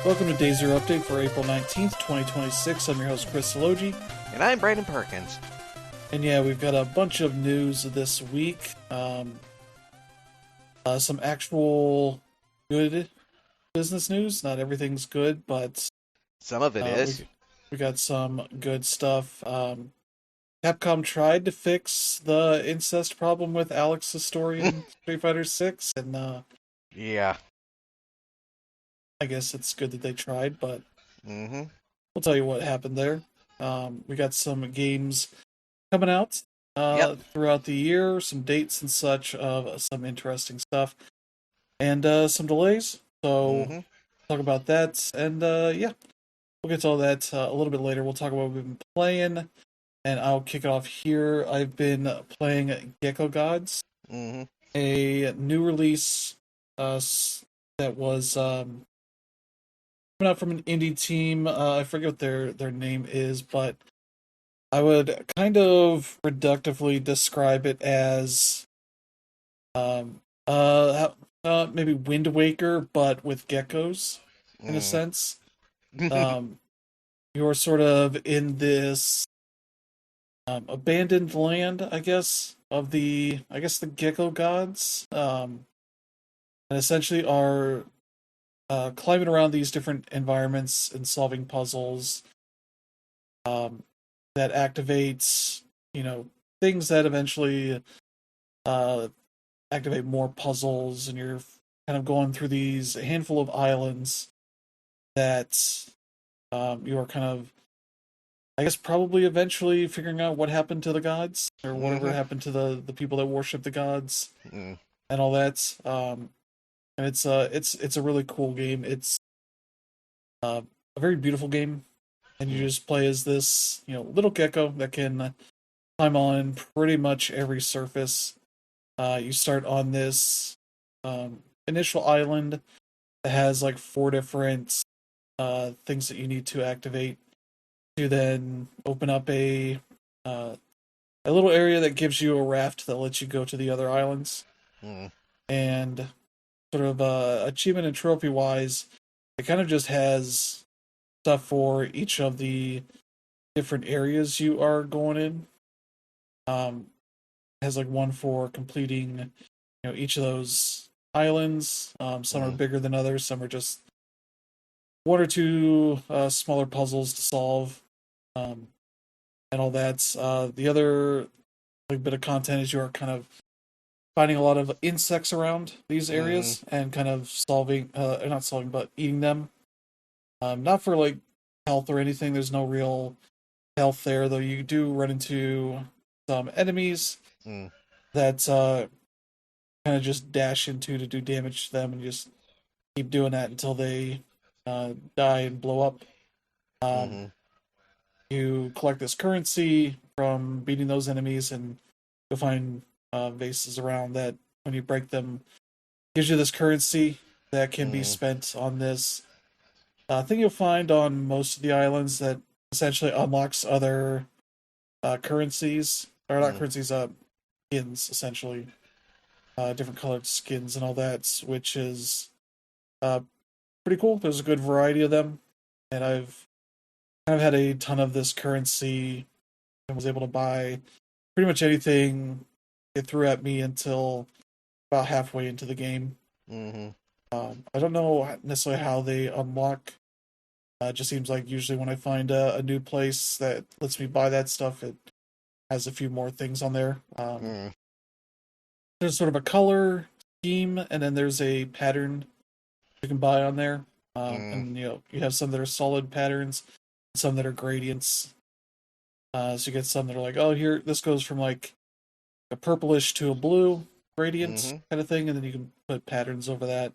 Welcome to Day Zero Update for April 19th, 2026. I'm your host, Chris Sologi. And I'm Brandon Perkins. And yeah, we've got a bunch of news this week. Some actual good business news. Not everything's good, but Some of it is. we got some good stuff. Capcom tried to fix the incest problem with Alex's story in Street Fighter 6, and Yeah. I guess it's good that they tried, but Mm-hmm. we'll tell you what happened there. We got some games coming out Yep. throughout the year, some dates and such of some interesting stuff, and some delays. So Mm-hmm. talk about that, and yeah, we'll get to all that a little bit later. We'll talk about what we've been playing, and I'll kick it off here. I've been playing Gecko Gods, Mm-hmm. a new release that was coming out from an indie team. I forget what their name is, but I would kind of reductively describe it as um maybe Wind Waker, but with geckos in a sense. Um, you're sort of in this abandoned land, I guess, of the gecko gods, and essentially are climbing around these different environments and solving puzzles um, that activates, things that eventually uh, activate more puzzles, and you're kind of going through these handful of islands that you are kind of, I guess, probably eventually figuring out what happened to the gods or whatever Mm-hmm. happened to the people that worship the gods Mm. and all that. And it's a really cool game. It's a very beautiful game, and you Mm. just play as this little gecko that can climb on pretty much every surface. You start on this initial island that has like four different things that you need to activate to then open up uh, a little area that gives you a raft that lets you go to the other islands. Mm. And sort of achievement and trophy wise, it kind of just has stuff for each of the different areas you are going in. It has like one for completing each of those islands. Some are Mm. bigger than others. Some are just one or two smaller puzzles to solve, um, and all that. The other like bit of content is you are kind of finding a lot of insects around these Mm. areas and kind of solving, not solving, but eating them. Not for like health or anything. There's no real health there, though. You do run into some enemies Mm. that kind of just dash into to do damage to them, and just keep doing that until they die and blow up. Um, Mm-hmm. you collect this currency from beating those enemies, and you'll find vases around that when you break them gives you this currency that can be Mm. spent on this thing you'll find on most of the islands that essentially unlocks other currencies, or not Mm. currencies, skins, essentially, different colored skins and all that, which is uh, pretty cool. There's a good variety of them, and I've kind of had a ton of this currency and was able to buy pretty much anything it threw at me until about halfway into the game. Mm-hmm. I don't know necessarily how they unlock. It just seems like usually when I find a new place that lets me buy that stuff, it has a few more things on there. Mm. There's sort of a color scheme, and then there's a pattern you can buy on there. Mm. And you have some that are solid patterns, some that are gradients. So you get some that are like, oh, here this goes from like a purplish to a blue gradient Mm-hmm. kind of thing, and then you can put patterns over that.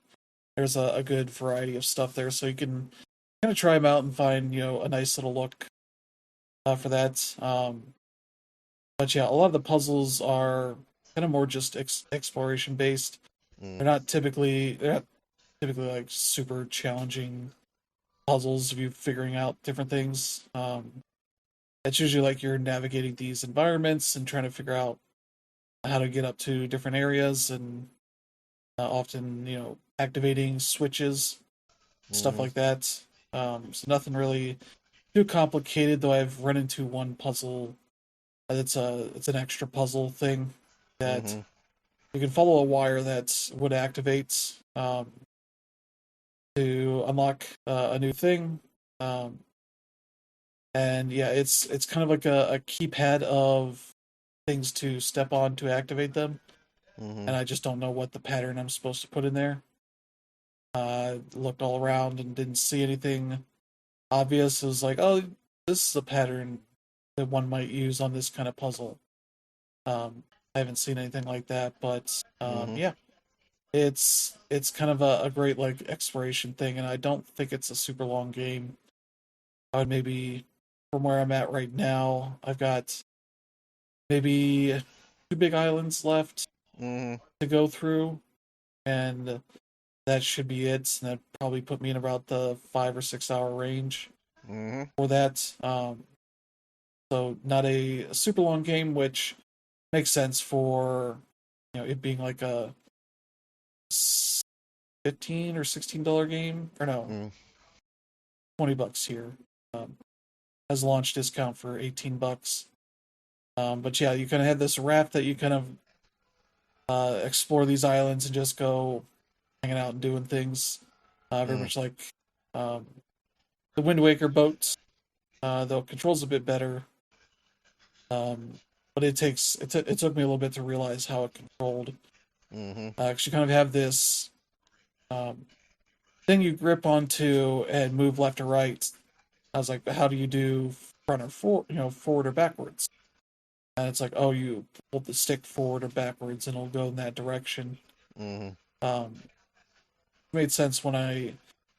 There's a good variety of stuff there, so you can kind of try them out and find a nice little look for that. But yeah, a lot of the puzzles are kind of more just exploration based. Mm. They're not typically like super challenging puzzles of you figuring out different things. It's usually like you're navigating these environments and trying to figure out how to get up to different areas, and often activating switches stuff Mm-hmm. like that. So nothing really too complicated, though I've run into one puzzle. It's an extra puzzle thing that Mm-hmm. you can follow a wire that would activate to unlock a new thing. Um, and yeah, it's kind of like a keypad of things to step on to activate them, Mm-hmm. and I just don't know what the pattern I'm supposed to put in there. Looked all around and didn't see anything obvious. It was like, oh, this is a pattern that one might use on this kind of puzzle. I haven't seen anything like that, but Mm-hmm. yeah, it's kind of a great like exploration thing, and I don't think it's a super long game. I would maybe from where I'm at right now, I've got maybe two big islands left Mm-hmm. to go through, and that should be it. And that probably put me in about the 5 or 6 hour range Mm-hmm. for that. So not a super long game, which makes sense for it being like a 15 or $16 game, or no, Mm-hmm. $20 here. Um, has a launch discount for $18. But yeah, you kind of have this raft that you kind of explore these islands and just go hanging out and doing things. Very Mm-hmm. much like um, the Wind Waker boats, though controls a bit better. But it took me a little bit to realize how it controlled. Mm-hmm. 'Cause you kind of have this um, thing you grip onto and move left or right. I was like, how do you do front or forward, forward or backwards? And it's like, oh, you pull the stick forward or backwards, and it'll go in that direction. Mm-hmm. Um, made sense when I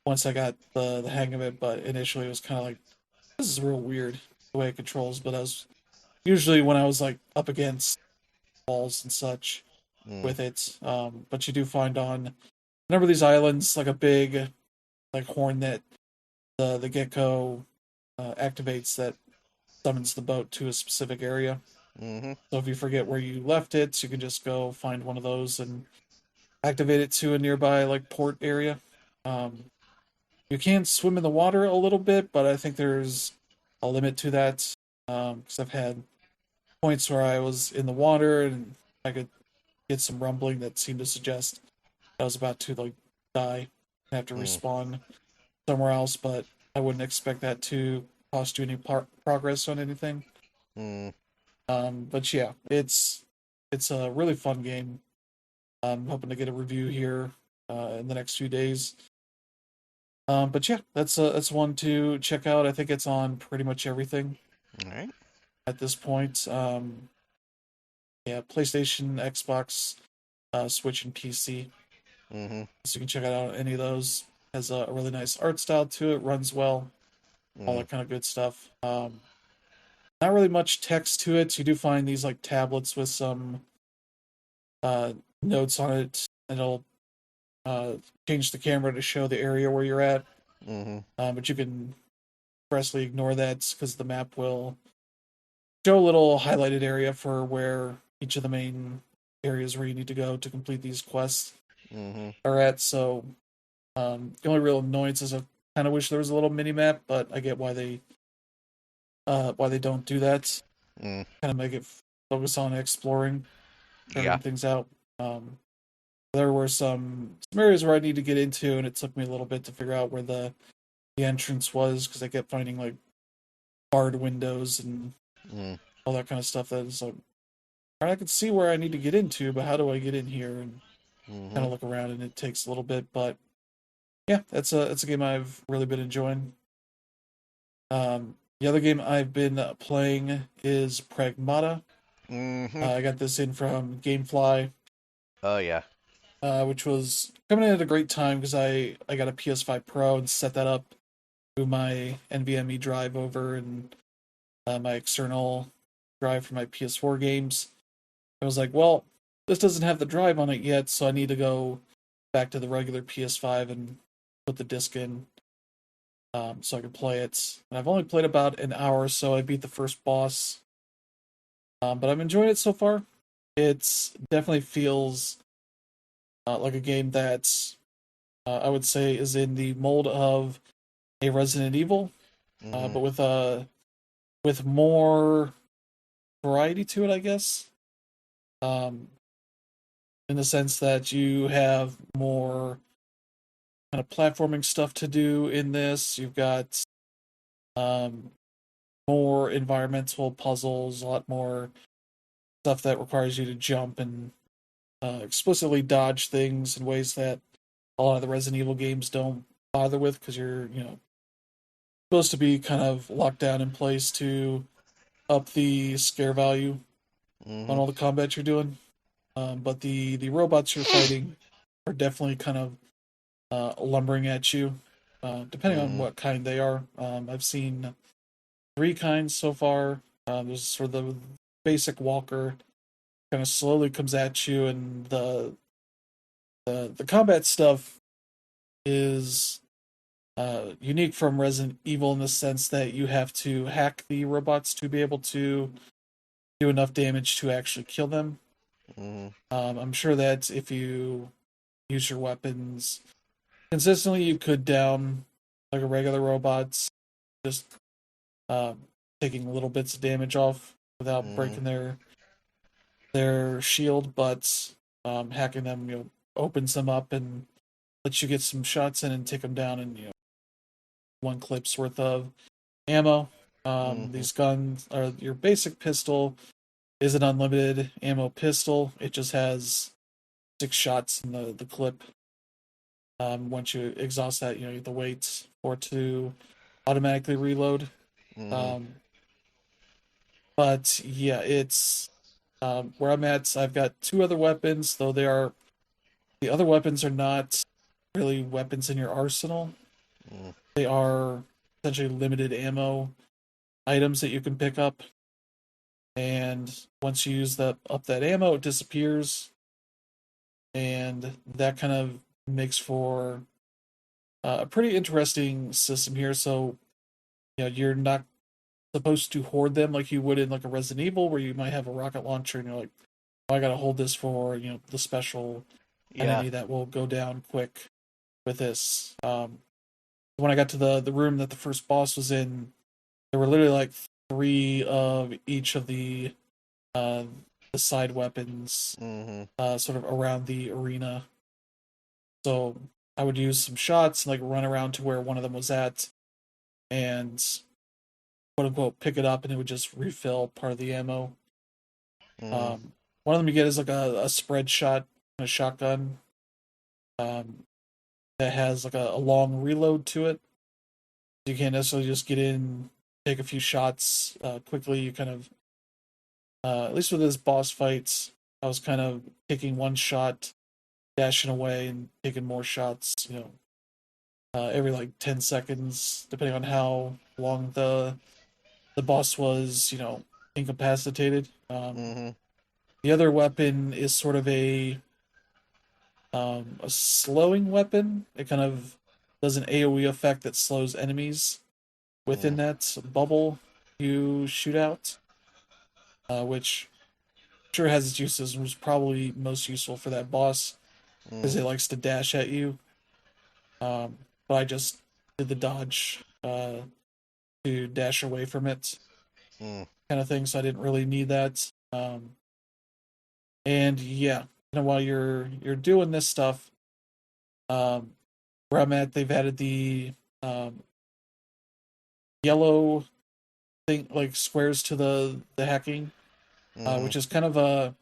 once I got the hang of it, but initially it was kind of like this is real weird the way it controls. But I was usually when I was like up against walls and such with it. But you do find on a number of these islands like a big like horn that the gecko activates that summons the boat to a specific area. Mm-hmm. So if you forget where you left it, you can just go find one of those and activate it to a nearby like port area. Um, you can swim in the water a little bit, but I think there's a limit to that. Because I've had points where I was in the water and I could get some rumbling that seemed to suggest I was about to like die and have to Mm-hmm. respawn somewhere else. But I wouldn't expect that to cost you any progress on anything. Mm-hmm. But yeah, it's a really fun game. I'm hoping to get a review here in the next few days. But yeah, that's one to check out. I think it's on pretty much everything All right. at this point. Yeah, PlayStation, Xbox, Switch, and PC. Mm-hmm. So you can check it out any of those. Has a really nice art style to it. Runs well. All Mm-hmm. that kind of good stuff. Not really much text to it. You do find these like tablets with some uh, notes on it, and it'll uh, change the camera to show the area where you're at. Mm-hmm. But you can expressly ignore that because the map will show a little highlighted area for where each of the main areas where you need to go to complete these quests Mm-hmm. are at. So the only real annoyance is I kind of wish there was a little mini map, but I get why they don't do that. Mm. Kind of make it focus on exploring, Yeah. figuring things out. Um, there were some areas where I need to get into, and it took me a little bit to figure out where the entrance was because I kept finding like barred windows and Mm. all that kind of stuff. That is like I can see where I need to get into, but how do I get in here and kind Mm-hmm. of look around? And it takes a little bit, but yeah, it's a game I've really been enjoying. The other game I've been playing is Pragmata. Mm-hmm. I got this in from GameFly, Oh yeah. which was coming in at a great time because I got a PS5 Pro and set that up through my NVMe drive over and my external drive for my PS4 games. I was like, well, this doesn't have the drive on it yet, so I need to go back to the regular PS5 and put the disc in so I can play it. And I've only played about an hour, so I beat the first boss, but I'm enjoying it so far. It definitely feels like a game that's I would say is in the mold of a Resident Evil, Mm-hmm. but with more variety to it, I guess. Um, in the sense that you have more kind of platforming stuff to do in this. You've got um, more environmental puzzles, a lot more stuff that requires you to jump and explicitly dodge things in ways that a lot of the Resident Evil games don't bother with because you're, supposed to be kind of locked down in place to up the scare value on Mm-hmm. all the combat you're doing. But the robots you're fighting are definitely kind of lumbering at you, depending on Mm-hmm. what kind they are. I've seen three kinds so far. There's sort of the basic walker, kind of slowly comes at you, and the combat stuff is unique from Resident Evil in the sense that you have to hack the robots to be able to do enough damage to actually kill them. Mm-hmm. I'm sure that if you use your weapons consistently, you could down like a regular robot, just um, taking little bits of damage off without Mm-hmm. breaking their shield. But hacking them, opens them up and lets you get some shots in and take them down in one clip's worth of ammo. Mm-hmm. These guns are your basic pistol is an unlimited ammo pistol. It just has 6 shots in the clip. Once you exhaust that, you have to wait for it to automatically reload. Mm-hmm. Um, but yeah, it's where I'm at. I've got two other weapons, though the other weapons are not really weapons in your arsenal. They are essentially limited ammo items that you can pick up, and once you use that ammo, it disappears, and that kind of makes for a pretty interesting system here. So you're not supposed to hoard them like you would in like a Resident Evil, where you might have a rocket launcher and you're like, oh, I gotta hold this for the special Yeah. enemy that will go down quick with this. When I got to the room that the first boss was in, there were literally like three of each of uh, the side weapons, Mm-hmm. sort of around the arena. So I would use some shots and like run around to where one of them was at, and quote unquote pick it up, and it would just refill part of the ammo. Mm-hmm. Um, One of them you get is like a spread shot, a shotgun, um, that has like a long reload to it. You can't necessarily just get in, take a few shots quickly. You kind of, at least with this boss fights, I was kind of taking one shot, dashing away, and taking more shots. Every like 10 seconds, depending on how long the boss was, incapacitated. Mm-hmm. The other weapon is sort of a slowing weapon. It kind of does an AoE effect that slows enemies within that bubble you shoot out, which sure has its uses and was probably most useful for that boss because Mm-hmm. it likes to dash at you. But I just did the dodge to dash away from it, Mm-hmm. kind of thing. So I didn't really need that. And yeah, while you're doing this stuff, um, where I'm at, they've added the um, yellow thing, like squares to the hacking, Mm-hmm. which is kind of a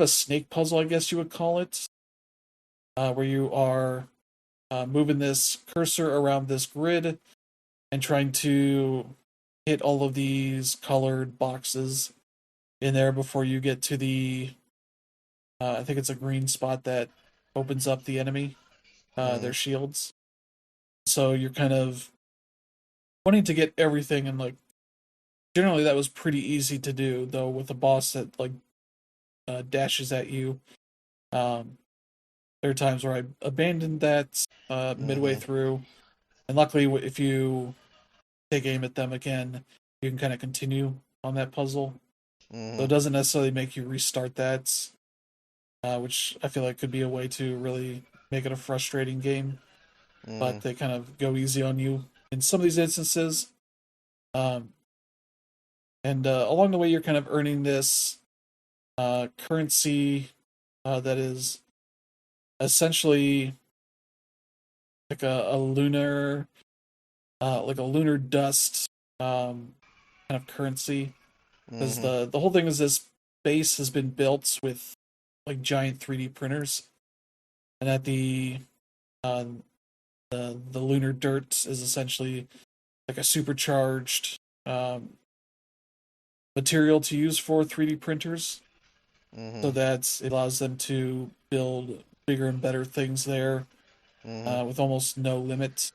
snake puzzle, I guess you would call it, where you are moving this cursor around this grid and trying to hit all of these colored boxes in there before you get to the I think it's a green spot that opens up the enemy, Mm-hmm. their shields. So you're kind of wanting to get everything, and like generally that was pretty easy to do, though with a boss that like dashes at you. Um, there are times where I abandoned that midway Mm-hmm. through, and luckily, if you take aim at them again, you can kind of continue on that puzzle. So Mm-hmm. it doesn't necessarily make you restart that, which I feel like could be a way to really make it a frustrating game, but Mm. they kind of go easy on you in some of these instances. Um, and along the way, you're kind of earning this currency that is essentially like like a lunar dust kind of currency. Because Mhm. the whole thing is this base has been built with like giant 3D printers, and at uh, the lunar dirt is essentially like a supercharged um, material to use for 3D printers, so Mhm. that it allows them to build bigger and better things there Mhm. with almost no limit.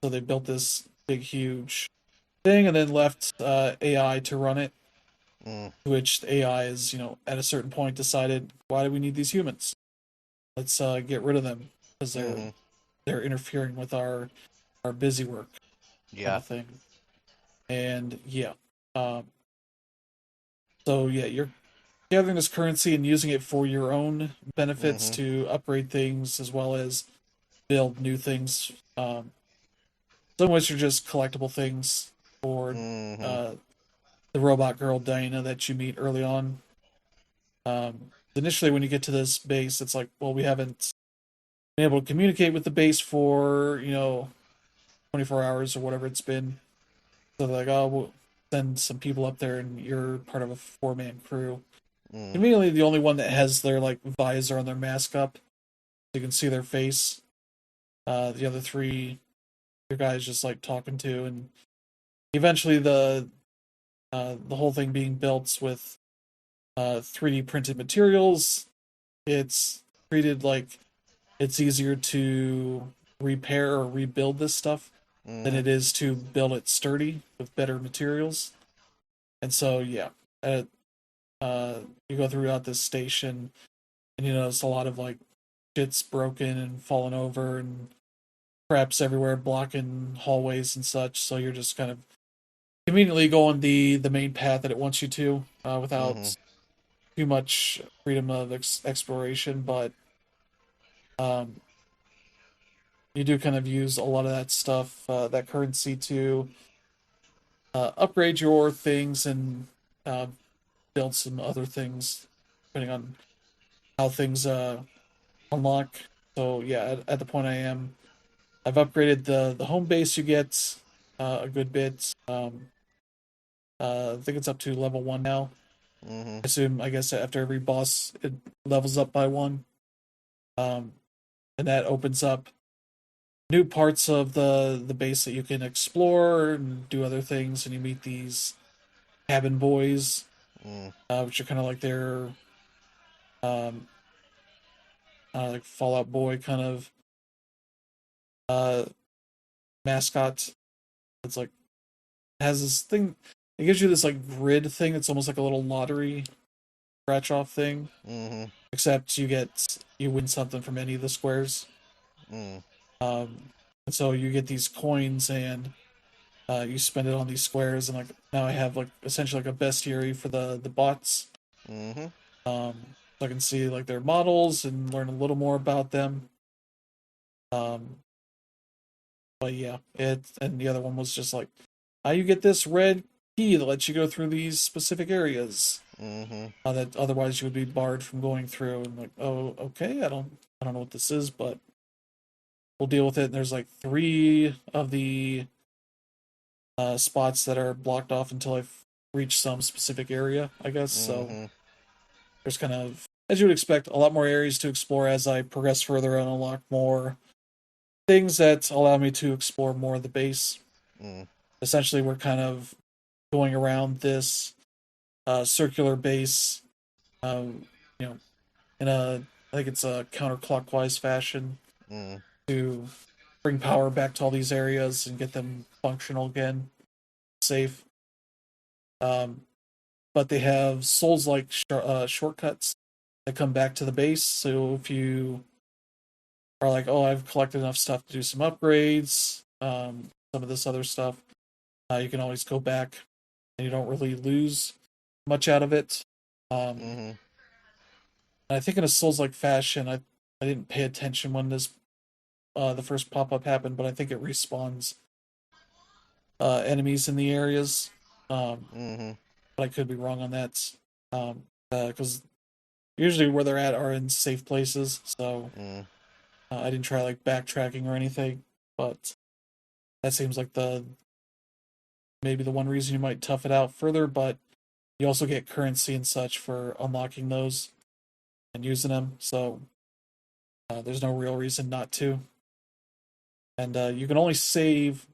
So they built this big, huge thing, and then left AI to run it. Mm. Which the AI is, at a certain point decided, why do we need these humans? Let's get rid of them because Mhm. they're interfering with our busy work kind Yeah. of thing. And yeah, um, so yeah, you're gathering this currency and using it for your own benefits Mhm. to upgrade things as well as build new things. Some of which are just collectible things for Mhm. uh, the robot girl Diana that you meet early on. Initially, when you get to this base, it's like, well, we haven't been able to communicate with the base for 24 hours or whatever it's been. So they're like, oh, we'll send some people up there, and you're part of a 4-man crew. Mm. Conveniently, the only one that has their like visor on their mask up, so you can see their face. The other three, your guys just like talking to, and eventually the whole thing being built with 3D printed materials. It's treated like it's easier to repair or rebuild this stuff than Mhm. it is to build it sturdy with better materials. And so, yeah, uh, you go throughout this station and you notice a lot of like shit's broken and fallen over and traps everywhere blocking hallways and such. So you're just kind of conveniently going the main path that it wants you to Mhm. without too much freedom of exploration. But um, you do kind of use a lot of that stuff, that currency to upgrade your things and uh, build some other things depending on how things unlock. So yeah, at the point I am, I've upgraded the home base. You get a good bit. I think it's up to level 1 now. Mhm. I assume, I guess after every boss, it levels up by one, um, and that opens up new parts of the base that you can explore and do other things. And you meet these cabin boys, Mm. which are kind of like their um, like Fallout Boy kind of uh, mascot. It's like has this thing. It gives you this like grid thing. It's almost like a little lottery scratch off thing, Mhm. except you win something from any of the squares. Mm. And so you get these coins and you spend it on these squares. And like now I have like essentially like a bestiary for the bots. Mhm. So I can see like their models and learn a little more about them. Um, but yeah, it and the other one was just like how you get this red key that lets you go through these specific areas Mhm. that otherwise you would be barred from going through. And like, oh, okay, I don't know what this is, but we'll deal with it. And there's like three of the spots that are blocked off until I've reached some specific area, I guess. So Mhm. there's kind of, as you would expect, a lot more areas to explore as I progress further and unlock more things that allow me to explore more of the base. Mm. Essentially, we're kind of going around this circular base, um, you know, in a I think it's a counterclockwise fashion Mm. to bring power back to all these areas and get them functional again, safe. Um, but they have souls-like shortcuts that come back to the base. So if you are like, oh, I've collected enough stuff to do some upgrades, some of this other stuff, you can always go back, and you don't really lose much out of it. Um, Mhm. and I think in a souls-like fashion, I didn't pay attention when this the first pop up happened, but I think it respawns enemies in the areas. Um, Mm-hmm. but I could be wrong on that. Because usually where they're at are in safe places, so Mm. I didn't try like backtracking or anything. But that seems like the maybe the one reason you might tough it out further. But you also get currency and such for unlocking those and using them, so there's no real reason not to. And you can only save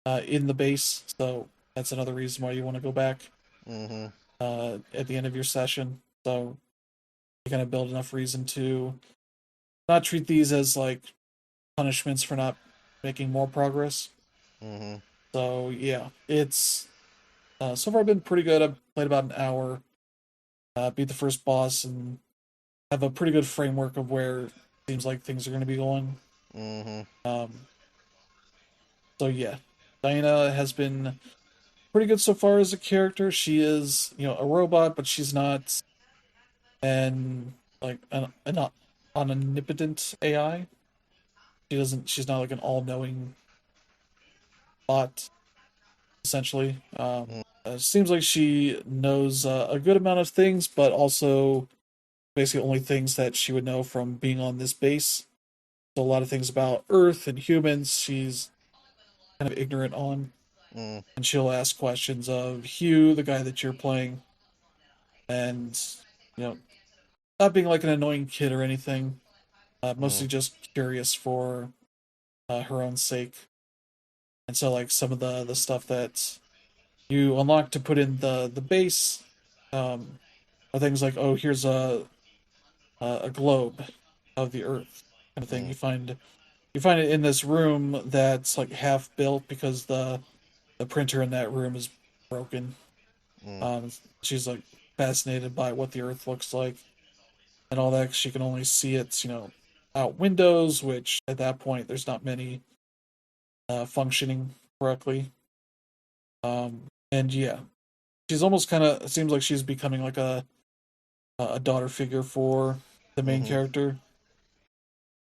in the base, so that's another reason why you want to go back Mm-hmm. at the end of your session. So you kind of build enough reason to not treat these as like punishments for not making more progress. Mm-hmm. So yeah, it's so far been pretty good. I've played about an hour, beat the first boss, and have a pretty good framework of where it seems like things are going to be going. Mm-hmm. Um, so yeah, Diana has been pretty good so far as a character. She is, a robot, but she's not an like an omnipotent AI. She doesn't. She's not like an all-knowing bot. Essentially, seems like she knows a good amount of things, but also basically only things that she would know from being on this base. So a lot of things about Earth and humans, she's kind of ignorant on, Mm-hmm. and she'll ask questions of Hugh, the guy that you're playing, and you know, not being like an annoying kid or anything. Mm-hmm. Mostly just curious for her own sake. And so, like some of the stuff that you unlock to put in the base um, are things like, oh, here's a globe of the Earth kind of thing. You find it in this room that's like half built because the printer in that room is broken. Um, she's like fascinated by what the Earth looks like and all that. She can only see it, out windows, which at that point there's not many functioning correctly. And yeah, she's almost kind of, it seems like she's becoming like a daughter figure for the main Mm-hmm. character.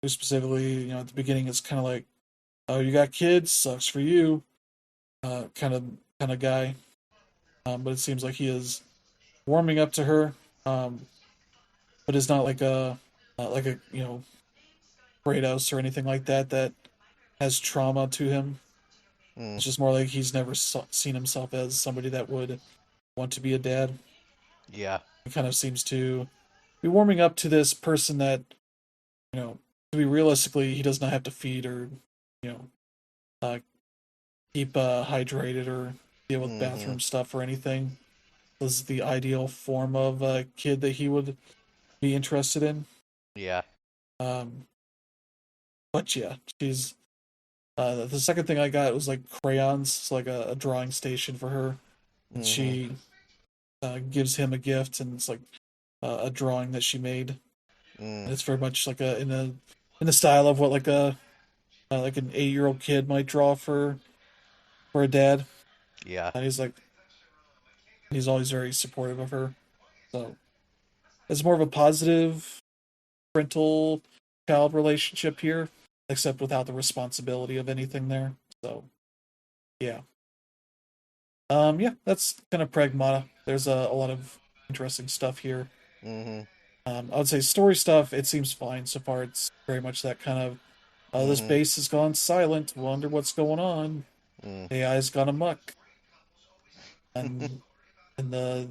Who specifically, at the beginning it's kind of like, oh, you got kids, sucks for you, kind of guy. But it seems like he is warming up to her, um, but is not like a Kratos or anything like that that has trauma to him. Mm-hmm. It's just more like he's never seen himself as somebody that would want to be a dad. Yeah. He kind of seems to be warming up to this person that, you know, to be realistically, he does not have to feed or, you know, uh, keep hydrated or deal with Mm-hmm. bathroom stuff or anything. This is the ideal form of kid that he would be interested in. Yeah. Um, but yeah, she's the second thing I got was like crayons, it's like a drawing station for her, and Mm-hmm. she gives him a gift, and it's like a drawing that she made, Mm. and it's very much like a in the style of what like an 8-year old kid might draw for a dad. Yeah. And he's always very supportive of her. So it's more of a positive parental child relationship here, except without the responsibility of anything there. So yeah. Yeah, that's kind of Pragmata. There's a lot of interesting stuff here. Mm-hmm. I would say story stuff, it seems fine so far. It's very much that kind of, this Mm-hmm. base has gone silent, wonder what's going on. Mm. AI's gone amok. And, and the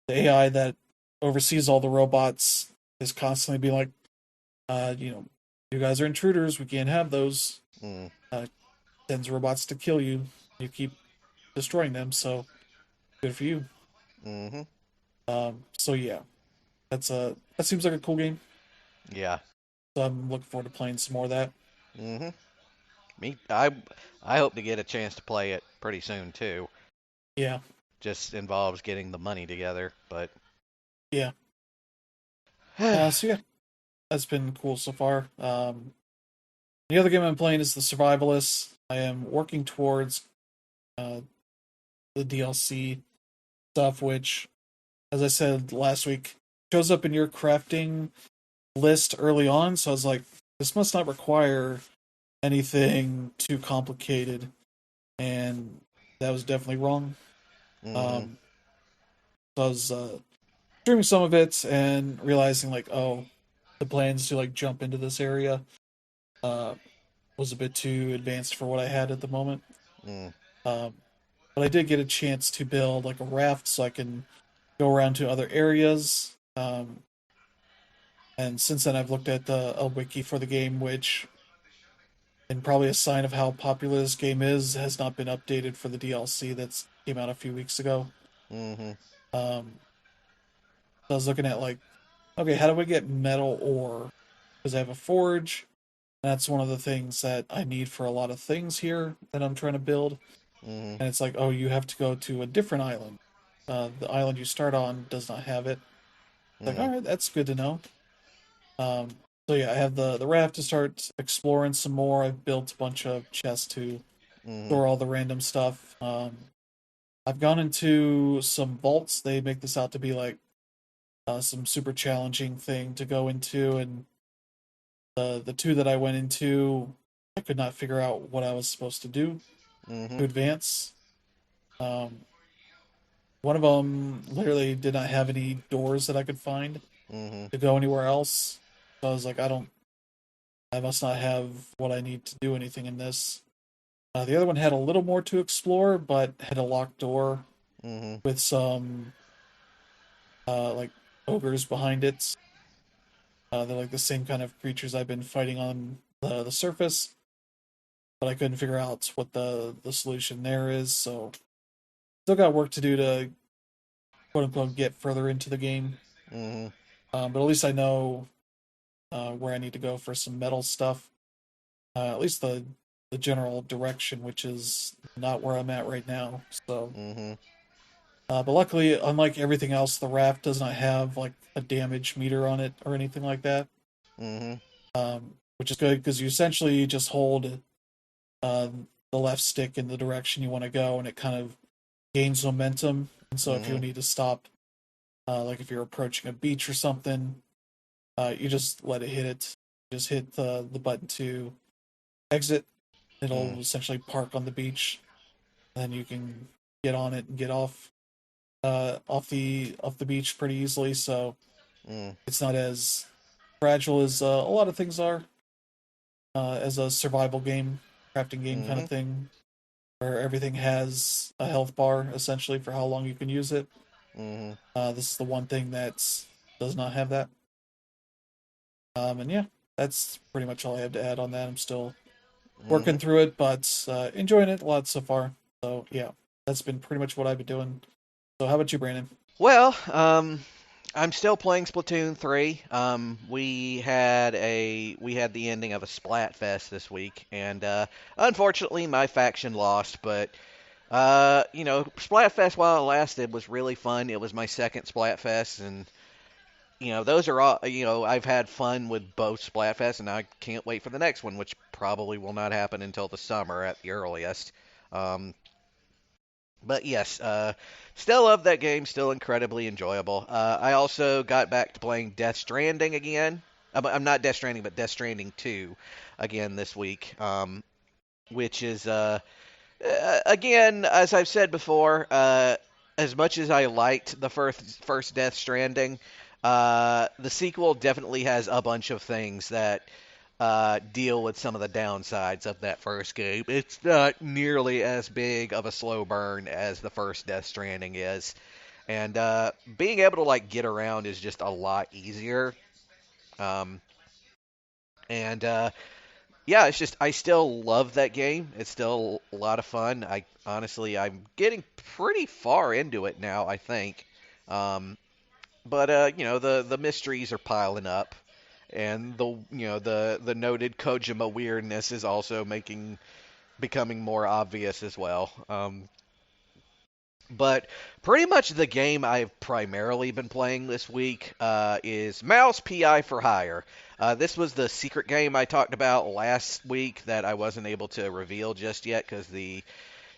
AI that oversees all the robots is constantly being like, you guys are intruders, we can't have those. Mm. Uh, Sends robots to kill you. You keep destroying them, so good for you. Mm-hmm. So yeah, that seems like a cool game. Yeah. So I'm looking forward to playing some more of that. Mm-hmm. I hope to get a chance to play it pretty soon too. Yeah, Just involves getting the money together, but yeah. So yeah, that's been cool so far. The other game I'm playing is the Survivalists. I am working towards uh, the DLC stuff, which, as I said last week, shows up in your crafting list early on, so I was like, this must not require anything too complicated, and that was definitely wrong. Mm-hmm. Um, so I was streaming some of it and realizing like, oh, the plans to like jump into this area uh, was a bit too advanced for what I had at the moment. Mm. Um, but I did get a chance to build like a raft so I can go around to other areas. And since then, I've looked at the a wiki for the game, which, and probably a sign of how popular this game is, has not been updated for the DLC that's came out a few weeks ago. Mm-hmm. Um, so I was looking at like, okay, how do I get metal ore? Because I have a forge. That's one of the things that I need for a lot of things here that I'm trying to build. Mm-hmm. And it's like, oh, you have to go to a different island. The island you start on does not have it. Like, Mm-hmm. all right, that's good to know. Um, so yeah, I have the raft to start exploring some more. I've built a bunch of chests to Mm-hmm. store all the random stuff. I've gone into some vaults. They make this out to be like some super challenging thing to go into, and the two that I went into, I could not figure out what I was supposed to do Mm-hmm. to advance. Um, one of them literally did not have any doors that I could find Mm-hmm. to go anywhere else. So I was like, I must not have what I need to do anything in this. The other one had a little more to explore, but had a locked door Mm-hmm. with some like ogres behind it. They're like the same kind of creatures I've been fighting on the surface, but I couldn't figure out what the solution there is. So still got work to do to quote unquote get further into the game. Mm-hmm. But at least I know where I need to go for some metal stuff. At least the general direction, which is not where I'm at right now. So, Mm-hmm. but luckily, unlike everything else, the raft does not have like a damage meter on it or anything like that. Mm-hmm. Which is good because you essentially just hold uh, the left stick in the direction you want to go, and it kind of gains momentum. And so, if you Mm-hmm. need to stop, like if you're approaching a beach or something, you just let it hit it. Just hit the button to exit. It'll essentially park on the beach, and then you can get on it and get off the beach pretty easily. So Mm-hmm. it's not as fragile as a lot of things are as a survival game, crafting game kind Mm-hmm. of thing, where everything has a health bar essentially for how long you can use it. Mm-hmm. This is the one thing that does not have that. And yeah, that's pretty much all I have to add on that. I'm still Mm-hmm. working through it, but enjoying it a lot so far. So yeah, that's been pretty much what I've been doing. So how about you, Brandon? Well, I'm still playing Splatoon 3. We had the ending of a Splatfest this week, and unfortunately my faction lost. But Splatfest while it lasted was really fun. It was my second Splatfest, and those are all. I've had fun with both Splatfests, and I can't wait for the next one, which probably will not happen until the summer at the earliest. Um, but yes, still love that game. Still incredibly enjoyable. I also got back to playing Death Stranding again. I'm not Death Stranding, but Death Stranding 2 again this week, which is again, as I've said before, as much as I liked the first Death Stranding, the sequel definitely has a bunch of things that deal with some of the downsides of that first game. It's not nearly as big of a slow burn as the first Death Stranding is, and being able to like get around is just a lot easier. Um, and Yeah, it's just I still love that game. It's still a lot of fun. I'm getting pretty far into it now, I think. Um, but the mysteries are piling up, and the noted Kojima weirdness is also becoming more obvious as well. But pretty much the game I've primarily been playing this week is Mouse PI for Hire. This was the secret game I talked about last week that I wasn't able to reveal just yet because the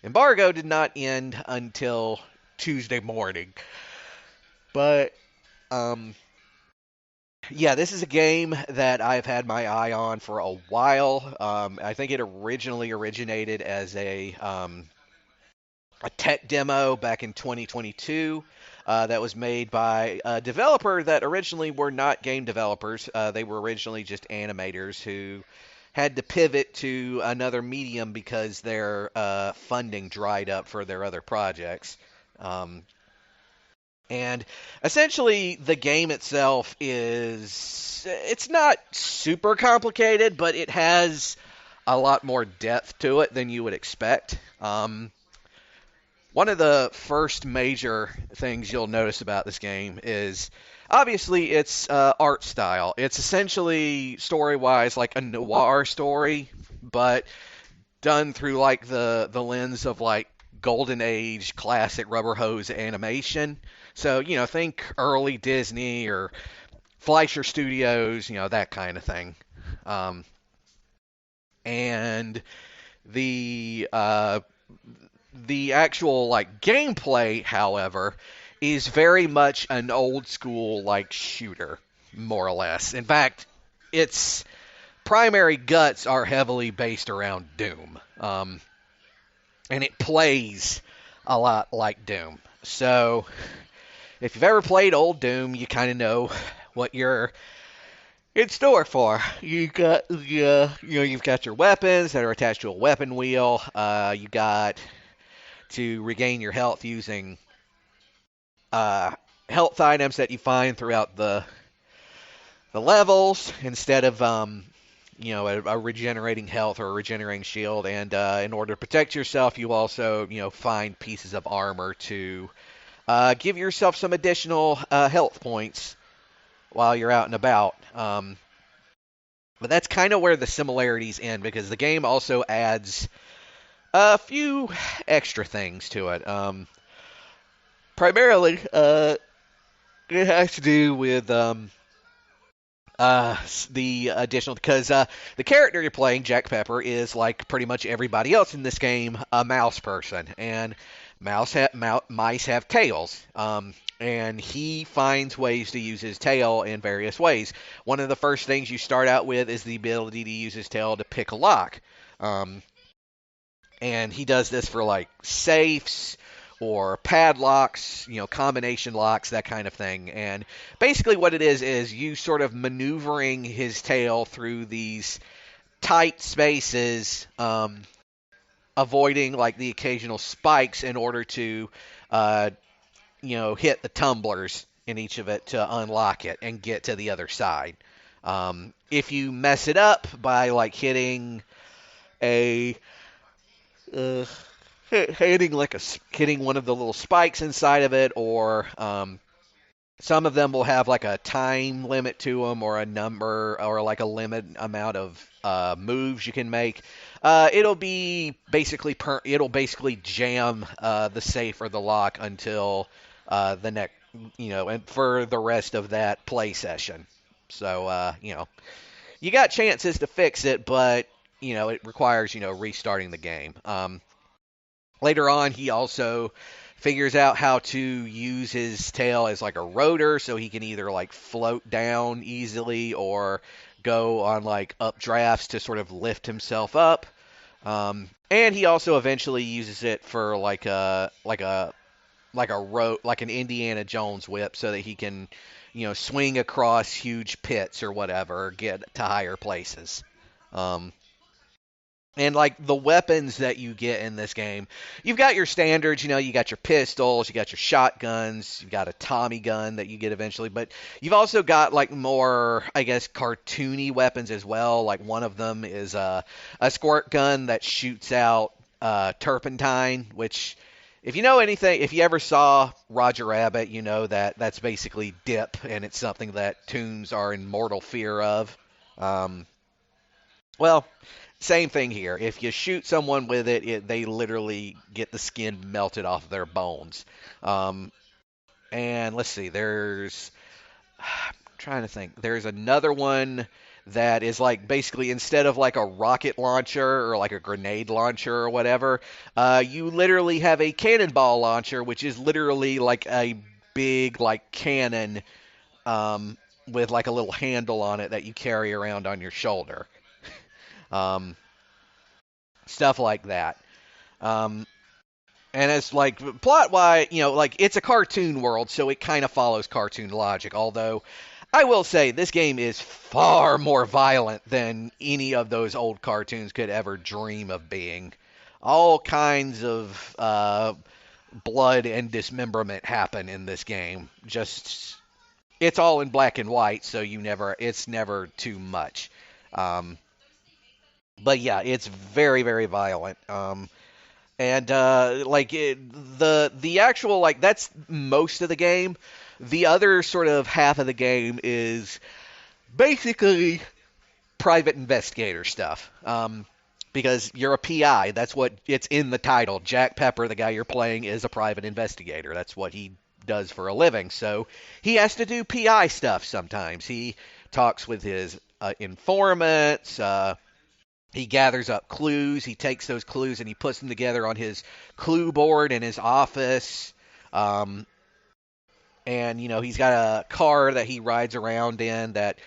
embargo did not end until Tuesday morning. But um, Yeah, this is a game that I've had my eye on for a while. I think it originally originated as a tech demo back in 2022 that was made by a developer that originally were not game developers. They were originally just animators who had to pivot to another medium because their funding dried up for their other projects. Um, and essentially, the game itself it's not super complicated, but it has a lot more depth to it than you would expect. One of the first major things you'll notice about this game is obviously its art style. It's essentially story wise like a noir story, but done through like the lens of like golden age classic rubber hose animation. So, think early Disney or Fleischer Studios, that kind of thing. Um, and the the actual like gameplay, however, is very much an old school like shooter, more or less. In fact, its primary guts are heavily based around Doom, and it plays a lot like Doom. So if you've ever played old Doom, you kind of know what you're in store for. You've got your weapons that are attached to a weapon wheel. You got to regain your health using uh, health items that you find throughout the levels instead of a regenerating health or a regenerating shield. And in order to protect yourself, you also find pieces of armor to give yourself some additional health points while you're out and about. But that's kind of where the similarities end because the game also adds a few extra things to it. Primarily, it has to do with the additional because the character you're playing, Jack Pepper, is like pretty much everybody else in this game, a mouse person, and mice have tails. And he finds ways to use his tail in various ways. One of the first things you start out with is the ability to use his tail to pick a lock. Um, and he does this for like safes or padlocks, combination locks, that kind of thing. And basically, what it is you sort of maneuvering his tail through these tight spaces, avoiding like the occasional spikes in order to, uh, hit the tumblers in each of it to unlock it and get to the other side. If you mess it up by like a uh, hitting one of the little spikes inside of it, or some of them will have like a time limit to them, or a number, or like a limit amount of moves you can make. It'll basically jam the safe or the lock until the next, and for the rest of that play session. So you got chances to fix it, but it requires restarting the game. Later on, he also figures out how to use his tail as like a rotor, so he can either like float down easily or go on like updrafts to sort of lift himself up. And he also eventually uses it for like an Indiana Jones whip, so that he can swing across huge pits or whatever, get to higher places. Um, and like the weapons that you get in this game, you've got your standards, you got your pistols, you got your shotguns, you've got a Tommy gun that you get eventually, but you've also got like more, I guess, cartoony weapons as well. Like one of them is a squirt gun that shoots out turpentine, which if you know anything, if you ever saw Roger Rabbit, you know that that's basically dip, and it's something that toons are in mortal fear of. Um, well, same thing here. If you shoot someone with they literally get the skin melted off their bones. Um, and let's see, I'm trying to think. There's another one that is like basically instead of like a rocket launcher or like a grenade launcher or whatever, you literally have a cannonball launcher, which is literally like a big like cannon. Um, with like a little handle on it that you carry around on your shoulder. Um, Stuff like that. Um, and it's like plot wise, like it's a cartoon world, so it kind of follows cartoon logic. Although I will say this game is far more violent than any of those old cartoons could ever dream of being. All kinds of blood and dismemberment happen in this game. Just it's all in black and white, so it's never too much. Um, but yeah, it's very very violent. And the actual like that's most of the game. The other sort of half of the game is basically private investigator stuff. Because you're a PI. That's what it's in the title. Jack Pepper, the guy you're playing, is a private investigator. That's what he does for a living. So he has to do PI stuff sometimes. He talks with his informants. He gathers up clues. He takes those clues and he puts them together on his clue board in his office. Um, and he's got a car that he rides around in that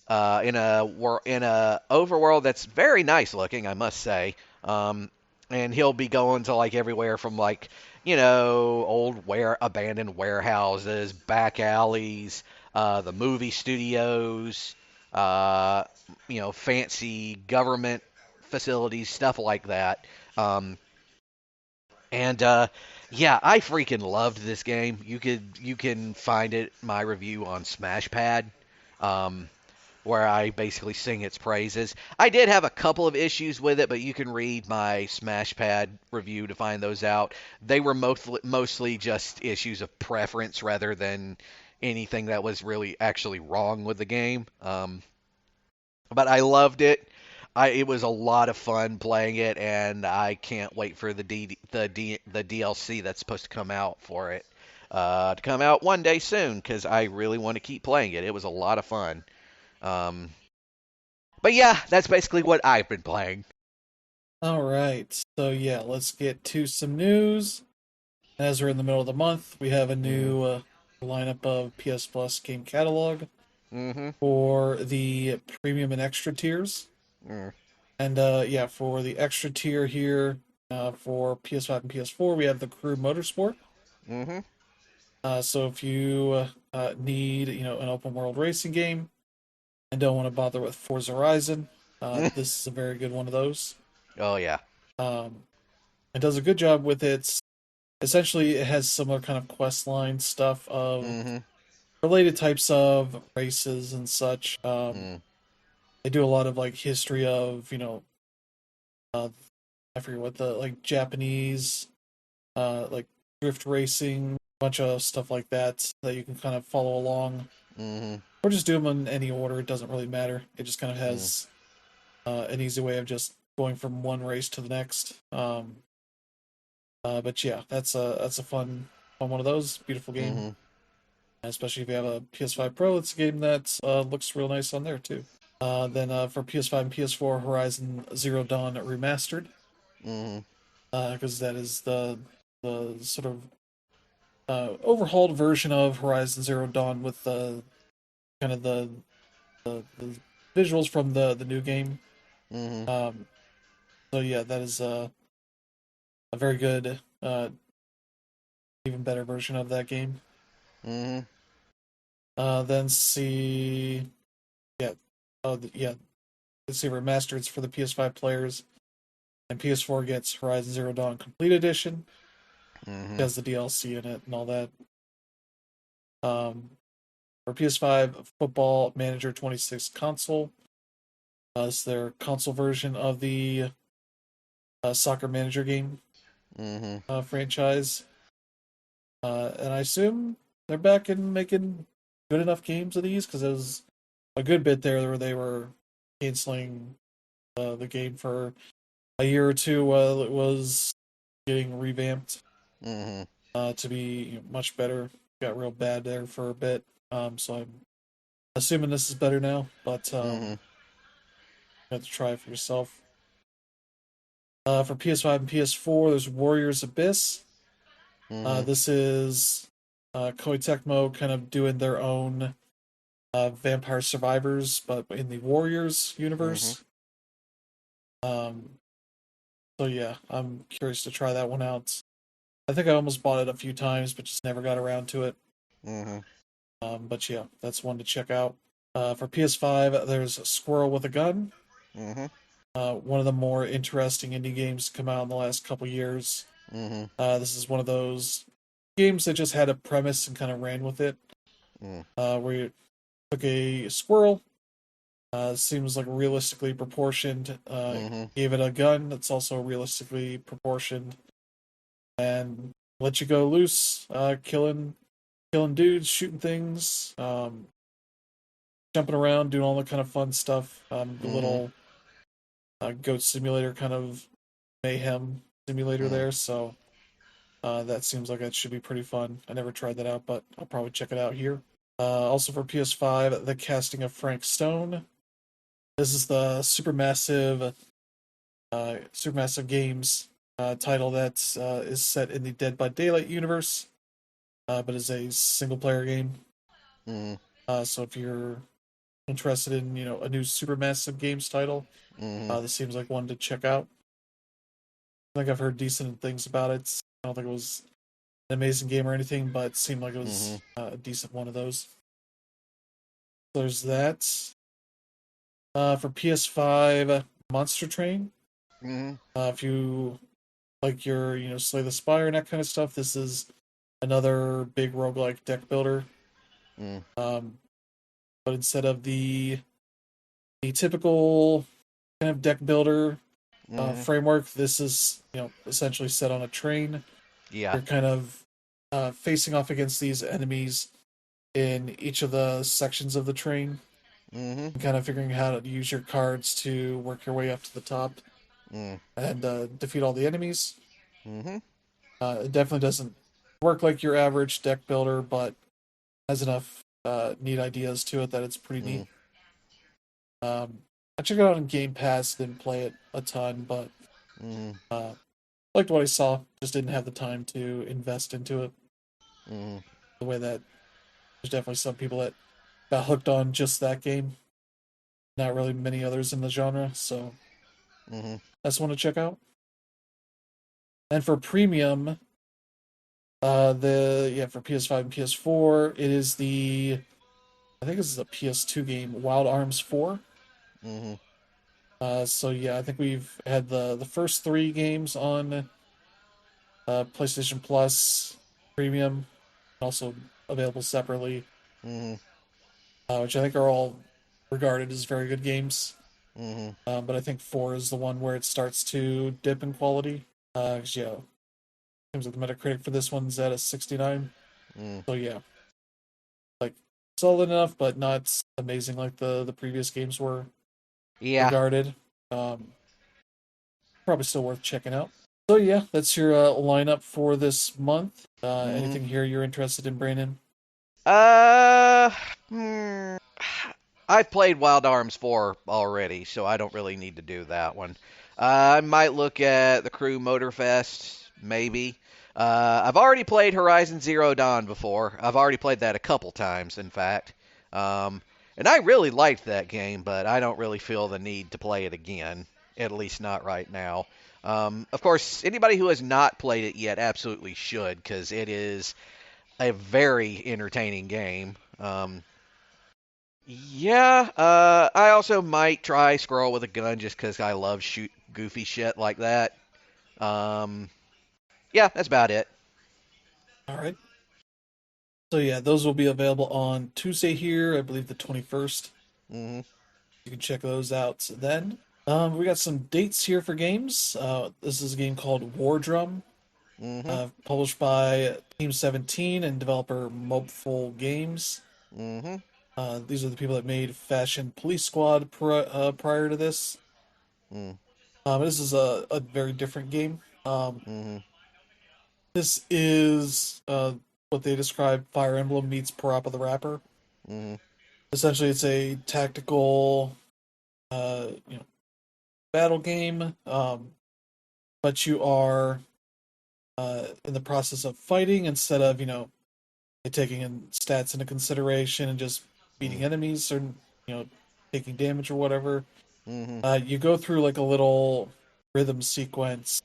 in a overworld that's very nice looking, I must say. And he'll be going to like everywhere from like old abandoned warehouses, back alleys, the movie studios, fancy government facilities, stuff like that. Um, and Yeah, I freaking loved this game. You can find it my review on SmashPad. Um, where I basically sing its praises. I did have a couple of issues with it, but you can read my SmashPad review to find those out. They were mostly just issues of preference rather than anything that was really actually wrong with the game. But I loved it. It was a lot of fun playing it, and I can't wait for the DLC that's supposed to come out for it to come out one day soon because I really want to keep playing it. It was a lot of fun. Um, but yeah, that's basically what I've been playing. All right. So yeah, let's get to some news. As we're in the middle of the month, we have a Mm, new lineup of PS Plus game catalog mm-hmm. for the premium and extra tiers. Mm, And yeah, for the extra tier here, for PS5 and PS4, we have the Crew Motorsport. mm-hmm. So if you need, an open world racing game and don't want to bother with Forza Horizon, this is a very good one of those. Oh yeah. Um, it does a good job with its. Essentially, it has similar kind of quest line stuff of Mm-hmm. related types of races and such. Mm, They do a lot of like history of, uh, I forget what the like Japanese, like drift racing, bunch of stuff like that that you can kind of follow along, mm-hmm. or just do them in any order. It doesn't really matter. It just kind of Mm, has an easy way of just going from one race to the next. But yeah, that's a fun one of those. Beautiful game, mm-hmm. especially if you have a PS5 Pro. It's a game that looks real nice on there too. Then for PS5 and PS4, Horizon Zero Dawn Remastered, Mm-hmm. because that is the sort of overhauled version of Horizon Zero Dawn with the kind of the visuals from the new game. Mm-hmm. Um, so yeah, that is a very good, even better version of that game. Mm-hmm. Then see, yeah, yeah, let's see, remastered for the PS5 players, and PS4 gets Horizon Zero Dawn Complete Edition. It Mm-hmm. has the DLC in it and all that. Um, for PS5, Football Manager 26 console. It's their console version of the Soccer Manager game Mm-hmm. franchise. And I assume they're back in making good enough games of these because there was a good bit there where they were canceling the game for a year or two while it was getting revamped Mm-hmm. to be much better. Got real bad there for a bit. So I'm assuming this is better now, but Mm-hmm. you have to try it for yourself. For PS5 and PS4, there's Warriors Abyss. Mm-hmm. This is Koei Tecmo kind of doing their own Vampire Survivors, but in the Warriors Mhm. universe. Um, so yeah, I'm curious to try that one out. I think I almost bought it a few times, but just never got around to it. Mhm. But yeah, that's one to check out. For PS5, there's Squirrel with a Gun. Mhm. One of the more interesting indie games to come out in the last couple years. Mhm. This is one of those games that just had a premise and kind of ran with it. Mhm. Where you took a squirrel, seems like realistically proportioned, Mhm. gave it a gun that's also realistically proportioned, and let you go loose, killing dudes, shooting things, jumping around, doing all the kind of fun stuff. The Mhm. little goat simulator kind of mayhem simulator Mhm. there. So that seems like that should be pretty fun. I never tried that out, but I'll probably check it out here. Also for PS5, The Casting of Frank Stone. This is the Supermassive Games title that is set in the Dead by Daylight universe, but is a single player game. Mhm. So if you're interested in a new Supermassive Games title, Mhm. this seems like one to check out. I think I've heard decent things about it. I don't think it was an amazing game or anything, but it seemed like it was Mhm. a decent one of those. There's that. For PS5, Monster Train. Mhm. If you like your, Slay the Spire and that kind of stuff, this is another big roguelike deck builder. Mhm. Um, but instead of the typical kind of deck builder Mhm. framework, this is essentially set on a train. Yeah. You're kind of facing off against these enemies in each of the sections of the train, Mhm. and kind of figuring how to use your cards to work your way up to the top Mhm. and defeat all the enemies. Mhm. It definitely doesn't work like your average deck builder, but has enough neat ideas to it that it's pretty neat. Mhm. I checked it out on Game Pass, didn't play it a ton, but Mhm. uh, liked what I saw. Just didn't have the time to invest into it Mhm. the way that there's definitely some people that got hooked on just that game. Not really many others in the genre, so Mhm. that's one to check out. And for premium, the yeah for PS5 and PS4, it is the I think this is a PS2 game, Wild Arms 4. Mhm. So yeah, I think we've had the first three games on PlayStation Plus Premium, also available separately, Mhm. which I think are all regarded as very good games. Mhm. But I think four is the one where it starts to dip in quality. 'Cause, yeah, seems like the Metacritic for this one's at a 69. Mhm. So yeah, like solid enough, but not amazing like the previous games were Yeah. regarded. Um, Probably still worth checking out. So yeah, that's your lineup for this month. Mhm. Anything here you're interested in, Brandon? Uh, hmm, I've played Wild Arms 4 already, so I don't really need to do that one. I might look at the Crew Motorfest, maybe. I've already played Horizon Zero Dawn before. I've already played that a couple times, in fact. Um, and I really liked that game, but I don't really feel the need to play it again, at least not right now. Of course, anybody who has not played it yet absolutely should, because it is a very entertaining game. Yeah, I also might try Squirrel with a Gun just because I love shoot goofy shit like that. Um, yeah, that's about it. All right. So yeah, those will be available on Tuesday here, I believe the 21st. Mhm. You can check those out then. We got some dates here for games. This is a game called War Drum, Mhm. published by Team 17 and developer Mobful Games. Mhm. These are the people that made Fashion Police Squad prior to this. Mhm. This is a very different game. Mhm. This is what they describe Fire Emblem meets Parappa the Rapper. Mhm. Essentially, it's a tactical, battle game, but you are in the process of fighting instead of taking in stats into consideration and just beating enemies or taking damage or whatever. Mm-hmm. You go through like a little rhythm sequence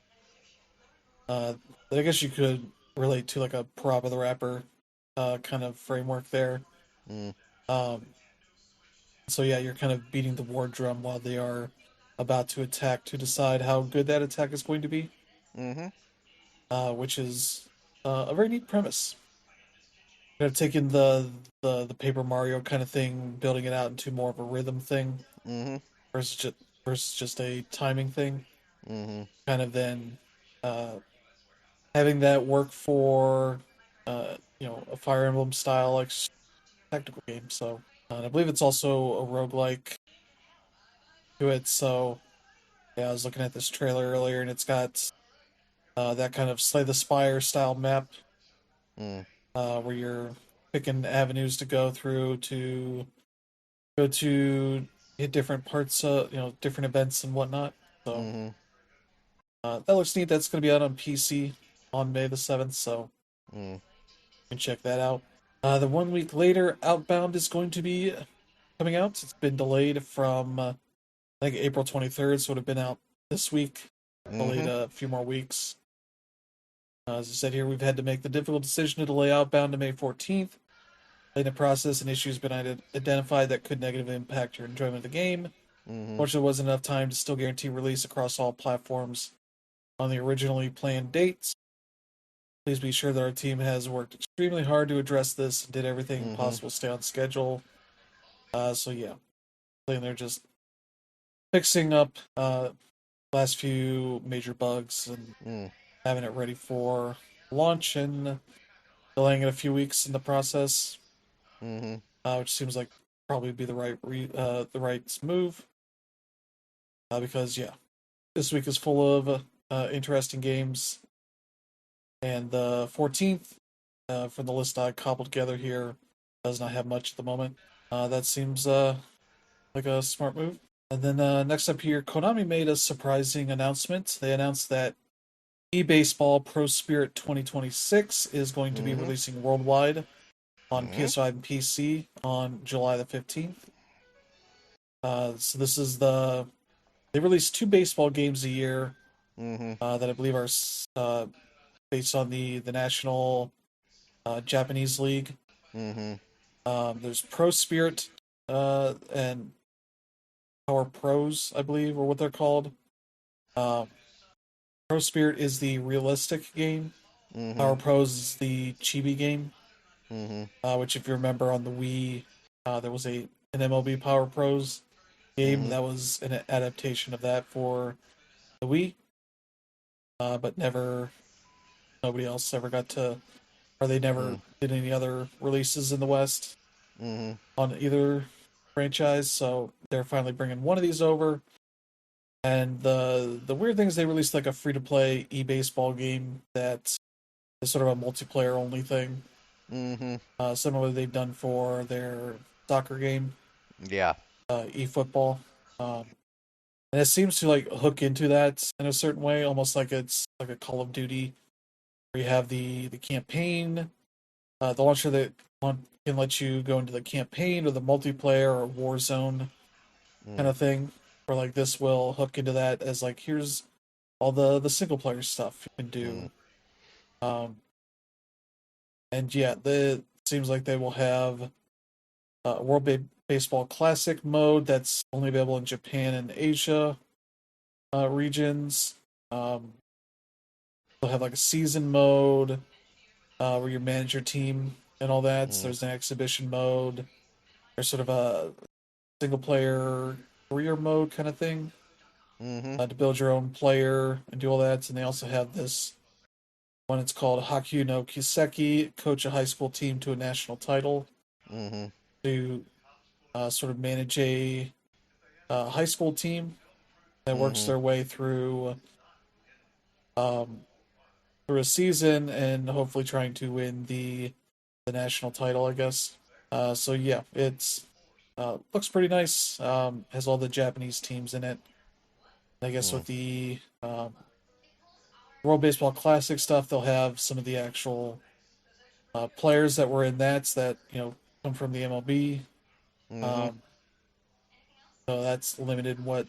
that I guess you could relate to like a Parappa the Rapper kind of framework there. Mm-hmm. Um, so yeah, you're kind of beating the war drum while they are about to attack to decide how good that attack is going to be, Mm-hmm. which is a very neat premise. Taking the Paper Mario kind of thing, building it out into more of a rhythm thing Mm-hmm. versus just a timing thing. Mm-hmm. Kind of then uh, having that work for a Fire Emblem style like technical game. So and I believe it's also a roguelike to it. So yeah, I was looking at this trailer earlier, and it's got that kind of Slay the Spire style map Mm-hmm. where you're picking avenues to go through to go to hit different parts, different events and whatnot. So Mm-hmm. that looks neat. That's going to be out on PC on May the 7th, so Mm-hmm. you can check that out. The 1 week later, Outbound is going to be coming out. It's been delayed from I think April 23rd, so it would have been out this week. Delayed Mm-hmm. a few more weeks. As I said here, we've had to make the difficult decision to delay Outbound to May 14th. In the process, and issues been identified that could negatively impact your enjoyment of the game. Mm-hmm. Fortunately, there wasn't enough time to still guarantee release across all platforms on the originally planned dates. Please be sure that our team has worked extremely hard to address this and did everything Mm-hmm. possible to stay on schedule. So yeah, they're just fixing up last few major bugs and having it ready for launch and delaying it a few weeks in the process, Mm-hmm. which seems like probably be the right move because yeah, this week is full of interesting games, and the 14th from the list I cobbled together here does not have much at the moment. That seems like a smart move. And then next up here, Konami made a surprising announcement. They announced that eBaseball Pro Spirit 2026 is going to be Mm-hmm. releasing worldwide on Mm-hmm. PS5 and PC on July the 15th. So this is they release two baseball games a year Mm-hmm. that I believe are based on the national Japanese league. Mm-hmm. There's Pro Spirit and Power Pros, I believe, or what they're called. Um, Pro Spirit is the realistic game. Mm-hmm. Power Pros is the chibi game, Mm-hmm. which, if you remember on the Wii, there was an MLB Power Pros game Mm-hmm. that was an adaptation of that for the Wii, but nobody else ever got to, or they never did any other releases in the West Mm-hmm. on either franchise. So they're finally bringing one of these over. And the weird thing is they released like a free to play e-baseball game that is sort of a multiplayer only thing. Mm-hmm. Similar they've done for their soccer game, Yeah. eFootball. Um, and it seems to like hook into that in a certain way, almost like it's like a Call of Duty where you have the campaign, the launcher that can let you go into the campaign or the multiplayer or Warzone kind Mm. of thing. Where like this will hook into that as like here's all the single player stuff you can Mm. do. Um, and yeah, the seems like they will have Baseball Classic mode that's only available in Japan and Asia regions. Um, they'll have like a season mode where you manage your team and all that. So Mm. there's an exhibition mode. There's sort of a single player career mode kind of thing Mm-hmm. to build your own player and do all that. And they also have this one. It's called Hakyu no Kiseki, coach a high school team to a national title. Mm-hmm. To sort of manage a high school team that works Mm-hmm. their way um, through a season and hopefully trying to win the national title, I guess. So yeah, it's looks pretty nice. Has all the Japanese teams in it. I guess Mm. with the World Baseball Classic stuff, they'll have some of the actual players that were in that come from the MLB. Mhm. Um, so that's limited what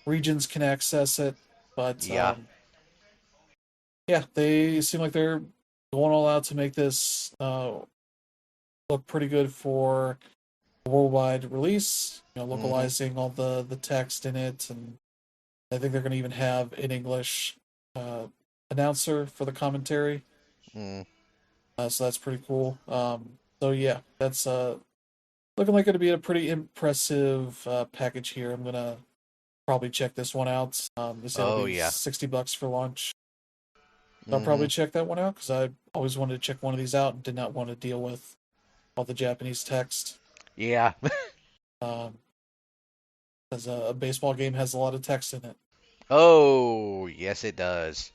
regions can access it. But Yeah. yeah, they seem like they're going all out to make this look pretty good for a worldwide release. Mhm. Localizing all the text in it, and I think they're going to even have an English uh, announcer for the commentary. Mm. So that's pretty cool. So yeah, that's looking like it'll be a pretty impressive package here. I'm gonna probably check this one out. They said it'll Oh be yeah. $60 for launch. I'll probably Mhm. check that one out because I always wanted to check one of these out and did not want to deal with all the Japanese text. Yeah. Um, as a baseball game has a lot of text in it. Oh, yes it does.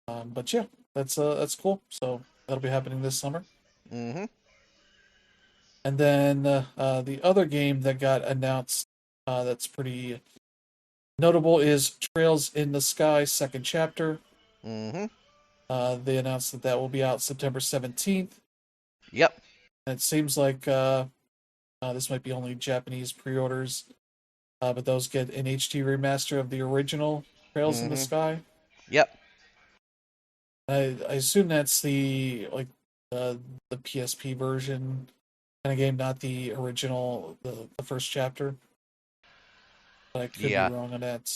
But yeah, that's cool. So that'll be happening this summer. Mhm. And then the other game that got announced that's pretty notable is Trails in the Sky Second Chapter. Mhm. They announced that that will be out September 17th. Yep. And it seems like this might be only Japanese pre orders, but those get an HD remaster of the original Trails in the Mhm. Sky. Yep. I assume that's uh, the PSP version kind of game, not the original, the first chapter. But I could be Yeah. wrong on that.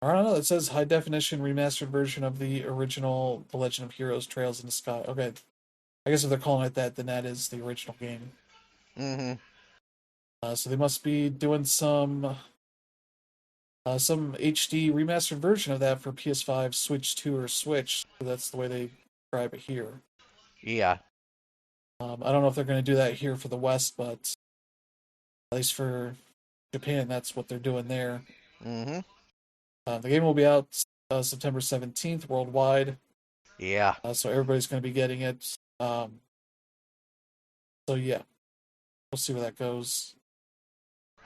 I don't know. It says high definition remastered version of the original The Legend of Heroes Trails in the Sky. Okay, I guess if they're calling it that, then that is the original game. Mhm. So they must be doing some HD remastered version of that for PS5, Switch 2, or Switch. So that's the way they describe it here. Yeah. I don't know if they're going to do that here for the West, but at least for Japan, that's what they're doing there. Mhm. The game will be out September 17th worldwide, Yeah. so everybody's going to be getting it. So yeah, we'll see where that goes.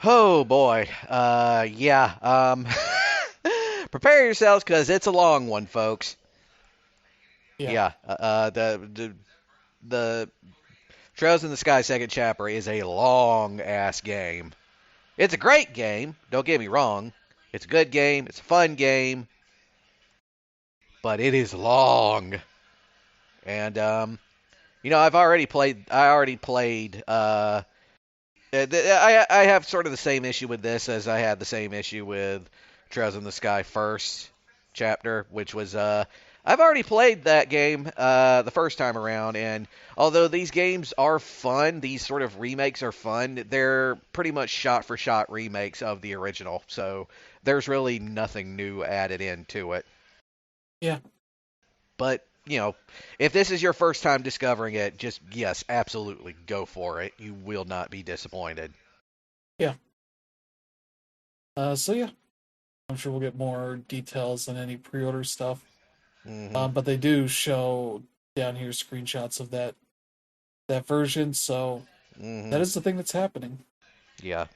Oh boy. Yeah. Prepare yourselves cuz it's a long one, folks. Yeah, Yeah. The Trails in the Sky Second Chapter is a long ass game. It's a great game, don't get me wrong. It's a good game, it's a fun game, but it is long. And I already played I have sort of the same issue with this as I had the same issue with Trails in the Sky first chapter, which was I've already played that game the first time around, and although these games are fun, these sort of remakes are fun. They're pretty much shot for shot remakes of the original, so there's really nothing new added into it. yeah, But if this is your first time discovering it, just yes, absolutely go for it. You will not be disappointed. yeah. So yeah, I'm sure we'll get more details on any pre-order stuff. Mhm. But they do show down here screenshots of that version, so that Mhm. is the thing that's happening. Yeah.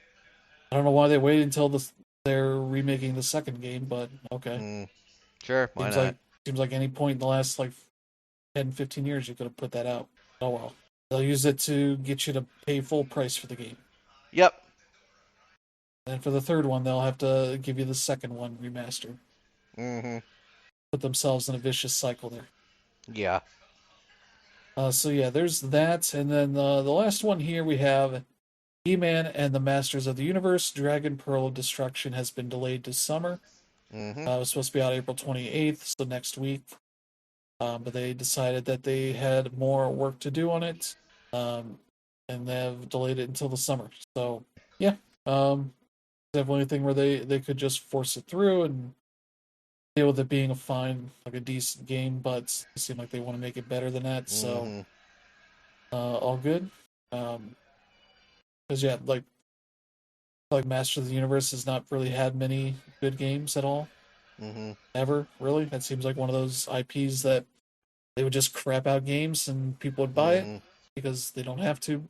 I don't know why they waited until they're remaking the second game, but okay. Mm. Sure. Why Seems not? like seems like any point in the last like 10, 15 years you could have put that out. Oh well. They'll use it to get you to pay full price for the game. Yep. And for the third one, they'll have to give you the second one remastered. Mhm. Put themselves in a vicious cycle there. Yeah. So yeah, there's that, and then the last one here we have He-Man and the Masters of the Universe. Dragon Pearl of Destruction has been delayed to summer. Mhm. It was supposed to be out April 28th, so next week. But they decided that they had more work to do on it, um, and they've delayed it until the summer. So yeah, definitely a thing where they could just force it through and deal with it being a fine, like a decent game, but it seemed like they want to make it better than that. So Mhm. all good. Because yeah, like Master of the Universe has not really had many good games at all, Mhm. ever really. That seems like one of those IPs that they would just crap out games and people would buy it Mhm. because they don't have to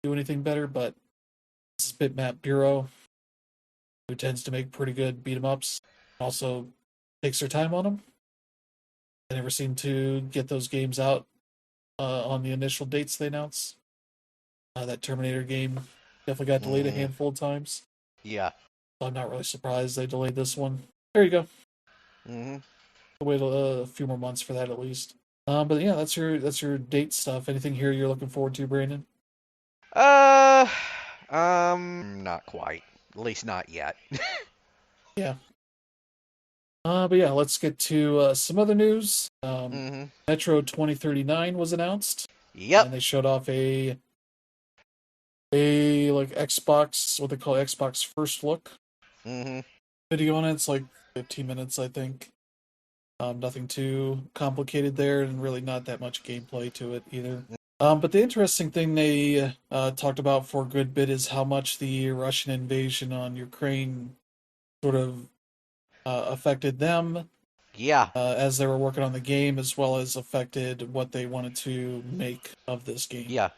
do anything better. But this is Bitmap Bureau, who tends to make pretty good beat 'em ups, also takes their time on them. They never seem to get those games out on the initial dates they announce. That Terminator game definitely got delayed a Hmm. handful of times. Yeah. So I'm not really surprised they delayed this one. There you go. Hmm. I'll wait a few more months for that at least. But yeah, that's your date stuff. Anything here you're looking forward to, Brandon? Uh, not quite. At least not yet. Yeah. But yeah, let's get to some other news. Hmm. Metro 2039 was announced, Yep. and they showed off a like Xbox, what they call Xbox first look Hmm. video on it. It's like 15 minutes, I think. Nothing too complicated there, and really not that much gameplay to it either. But the interesting thing they talked about for a good bit is how much the Russian invasion on Ukraine sort of affected them Yeah. as they were working on the game, as well as affected what they wanted to make of this game. Yeah.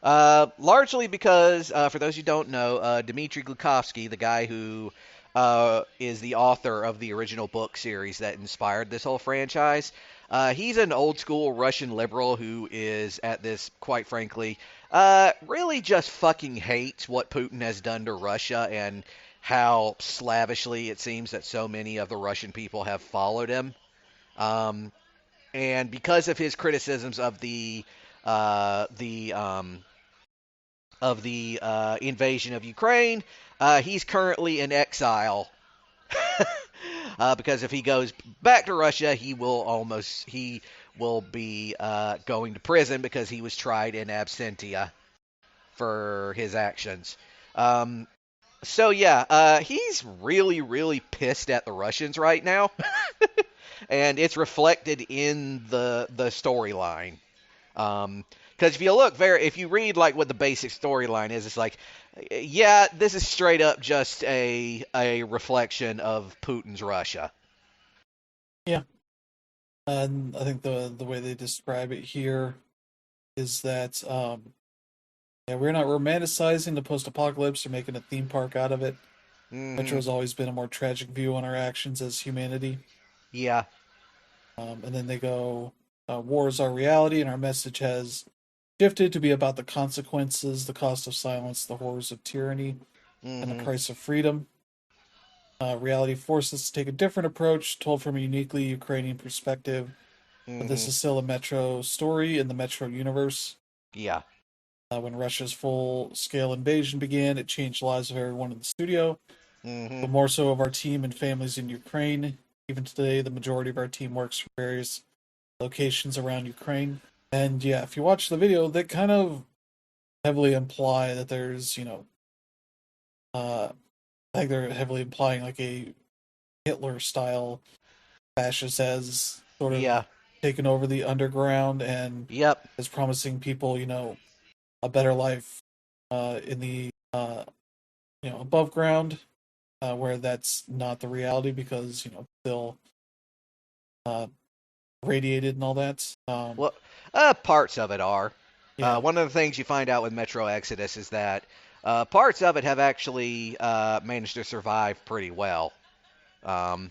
Largely because, for those who don't know, Dmitry Glukovsky, the guy who is the author of the original book series that inspired this whole franchise, he's an old school Russian liberal who is, at this, quite frankly, really just fucking hates what Putin has done to Russia and how slavishly it seems that so many of the Russian people have followed him. Um, and because of his criticisms of the invasion of Ukraine. He's currently in exile because if he goes back to Russia, he will be going to prison because he was tried in absentia for his actions. Um, so yeah, he's really pissed at the Russians right now, and it's reflected in the storyline. Because if you read like what the basic storyline is, it's like, yeah, this is straight up just a reflection of Putin's Russia. Yeah, and I think the way they describe it here is that yeah, we're not romanticizing the post-apocalypse or making a theme park out of it. Hmm. Metro's always been a more tragic view on our actions as humanity. Yeah. And then they go, war is our reality, and our message has shifted to be about the consequences, the cost of silence, the horrors of tyranny, and the Hmm. price of freedom. Reality forces us to take a different approach, told from a uniquely Ukrainian perspective. But this Hmm. is still a Metro story in the Metro universe. Yeah. When Russia's full scale invasion began, it changed the lives of everyone in the studio, Hmm. but more so of our team and families in Ukraine. Even today, the majority of our team works from various locations around Ukraine. And yeah, if you watch the video, they kind of heavily imply that there's, I think they're heavily implying like a Hitler style fascist has sort of Yeah. taken over the underground and Yep. is promising people, a better life in the above ground, where that's not the reality because still uh, radiated and all that. Well, parts of it are. Yeah, One of the things you find out with Metro Exodus is that parts of it have actually managed to survive pretty well. Um,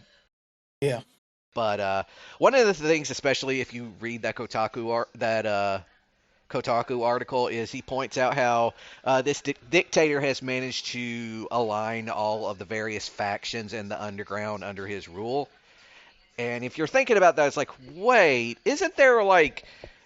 yeah, But one of the things, especially if you read that Kotaku article, is he points out how this dictator has managed to align all of the various factions in the underground under his rule. And if you're thinking about that, it's like, wait, isn't there like?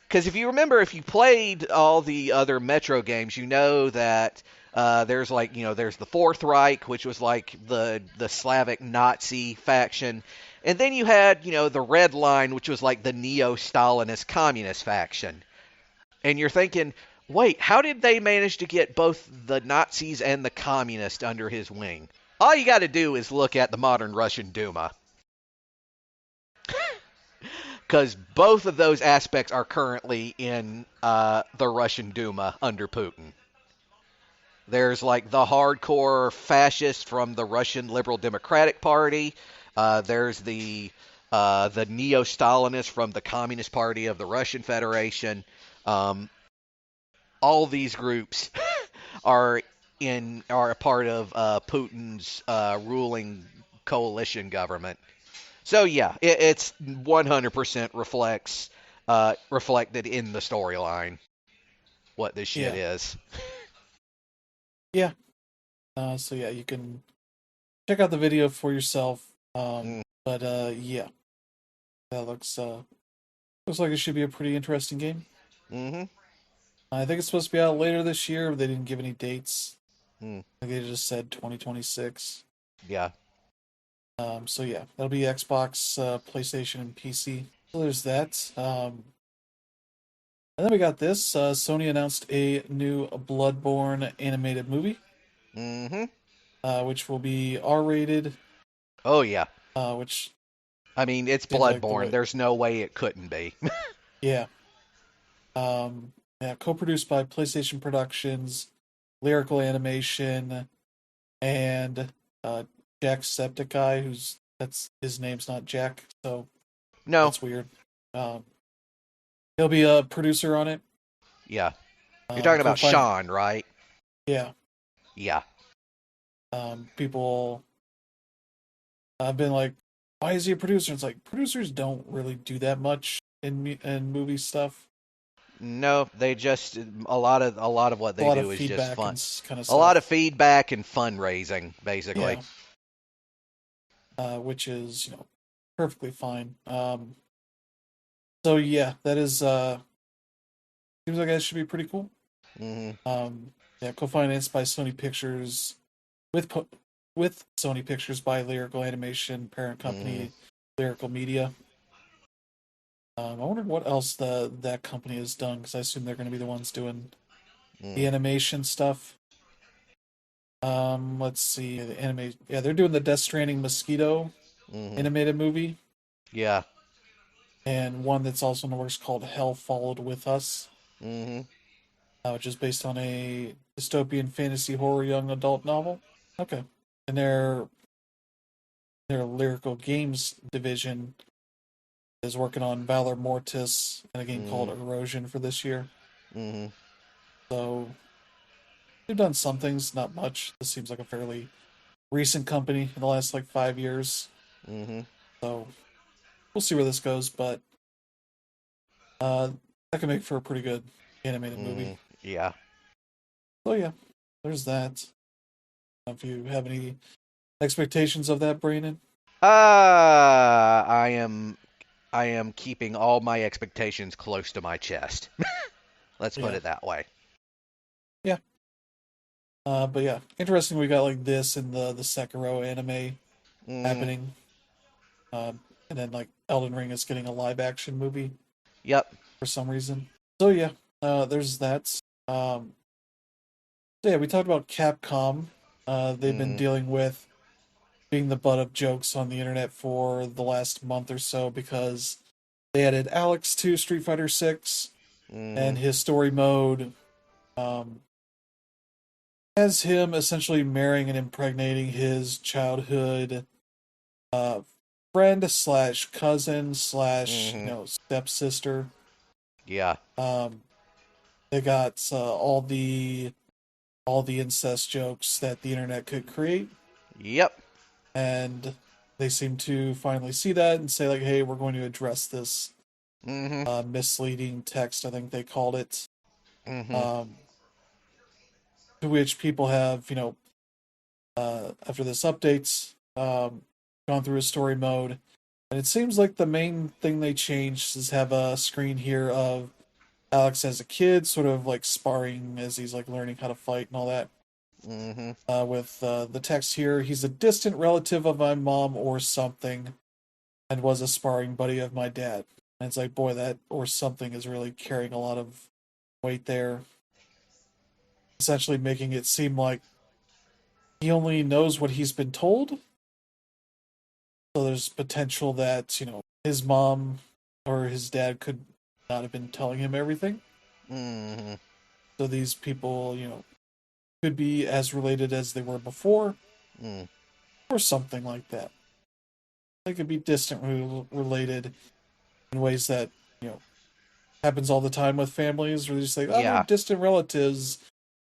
Because if you remember, if you played all the other Metro games, you know that there's like, there's the Fourth Reich, which was like the Slavic Nazi faction, and then you had, the Red Line, which was like the neo-Stalinist communist faction. And you're thinking, wait, how did they manage to get both the Nazis and the communists under his wing? All you got to do is look at the modern Russian Duma, because both of those aspects are currently in the Russian Duma under Putin. There's like the hardcore fascist from the Russian Liberal Democratic Party. There's the neo-Stalinist from the Communist Party of the Russian Federation. Um, all these groups are a part of Putin's ruling coalition government. So yeah, it's 100% reflected in the storyline what this shit yeah. is. Yeah. So yeah, you can check out the video for yourself. Mm, But yeah, that looks like it should be a pretty interesting game. mm-hmm. I think it's supposed to be out later this year, but they didn't give any dates. Mm, Like they just said 2026. yeah. So yeah, that'll be Xbox, PlayStation, and PC. So there's that. And then we got this. Sony announced a new Bloodborne animated movie, Mm-hmm. which will be R-rated, Oh yeah. which I mean, it's seems like the Bloodborne. way. There's no way it couldn't be. Yeah. Yeah, co-produced by PlayStation Productions, Lyrical Animation, and uh, Jacksepticeye, who's that's his name's not Jack, so No. that's weird. Um, he'll be a producer on it. Yeah. You're talking about Co-find, Sean, right? yeah. Yeah. People have been like, "Why is he a producer?" It's like producers don't really do that much in movie stuff. No, they just a lot of what A they lot of do is just feedback fun. and kind of A lot of stuff. feedback and fundraising, basically. Yeah, which is perfectly fine. So yeah, that is seems like that should be pretty cool. Hmm. Yeah, co-financed by Sony Pictures with with Sony Pictures by Lyrical Animation, parent Hmm. company Lyrical Media. I wonder what else that company has done because I assume they're going to be the ones doing the Hmm. animation stuff. Let's see the anime. Yeah, they're doing the Death Stranding Mosquito Hmm. animated movie Yeah. and one that's also in the works called Hell Followed with Us, Hmm. which is based on a dystopian fantasy horror young adult novel. Okay, and their lyrical games division is working on Valor Mortis and a game called Hmm. Erosion for this year. Hmm. So they've done some things, not much. This seems like a fairly recent company in the last like 5 years. Hmm. So we'll see where this goes, but uh, that can make for a pretty good animated movie. Hmm. Yeah. So yeah, there's that. If you have any expectations of that, Brandon, I am keeping all my expectations close to my chest. Let's put yeah, it that way. yeah. But yeah, interesting. We got like this and the Sekiro anime Hmm. happening, and then like Elden Ring is getting a live action movie Yep. for some reason. So yeah, there's that. Um, so yeah, we talked about Capcom. They've been Hmm. dealing with being the butt of jokes on the internet for the last month or so because they added Alex to Street Fighter 6 Hmm. and his story mode um, has him essentially marrying and impregnating his childhood uh, friend slash cousin slash Hmm. stepsister. Yeah. Um, they got all the incest jokes that the internet could create, Yep. and they seem to finally see that and say like, "Hey, we're going to address this Hmm. misleading text." I think they called it. Hmm. Um, to which people have, after this update, gone through a story mode, and it seems like the main thing they changed is have a screen here of Alex as a kid, sort of like sparring as he's like learning how to fight and all that. Hmm. With the text here, he's a distant relative of my mom or something, and was a sparring buddy of my dad. And it's like, boy, that or something is really carrying a lot of weight there, essentially making it seem like he only knows what he's been told. So there's potential that, his mom or his dad could not have been telling him everything. Hmm. So these people, could be as related as they were before Mm. or something like that. They could be distant related in ways that, you know, happens all the time with families where they just like, oh, they're Yeah. distant relatives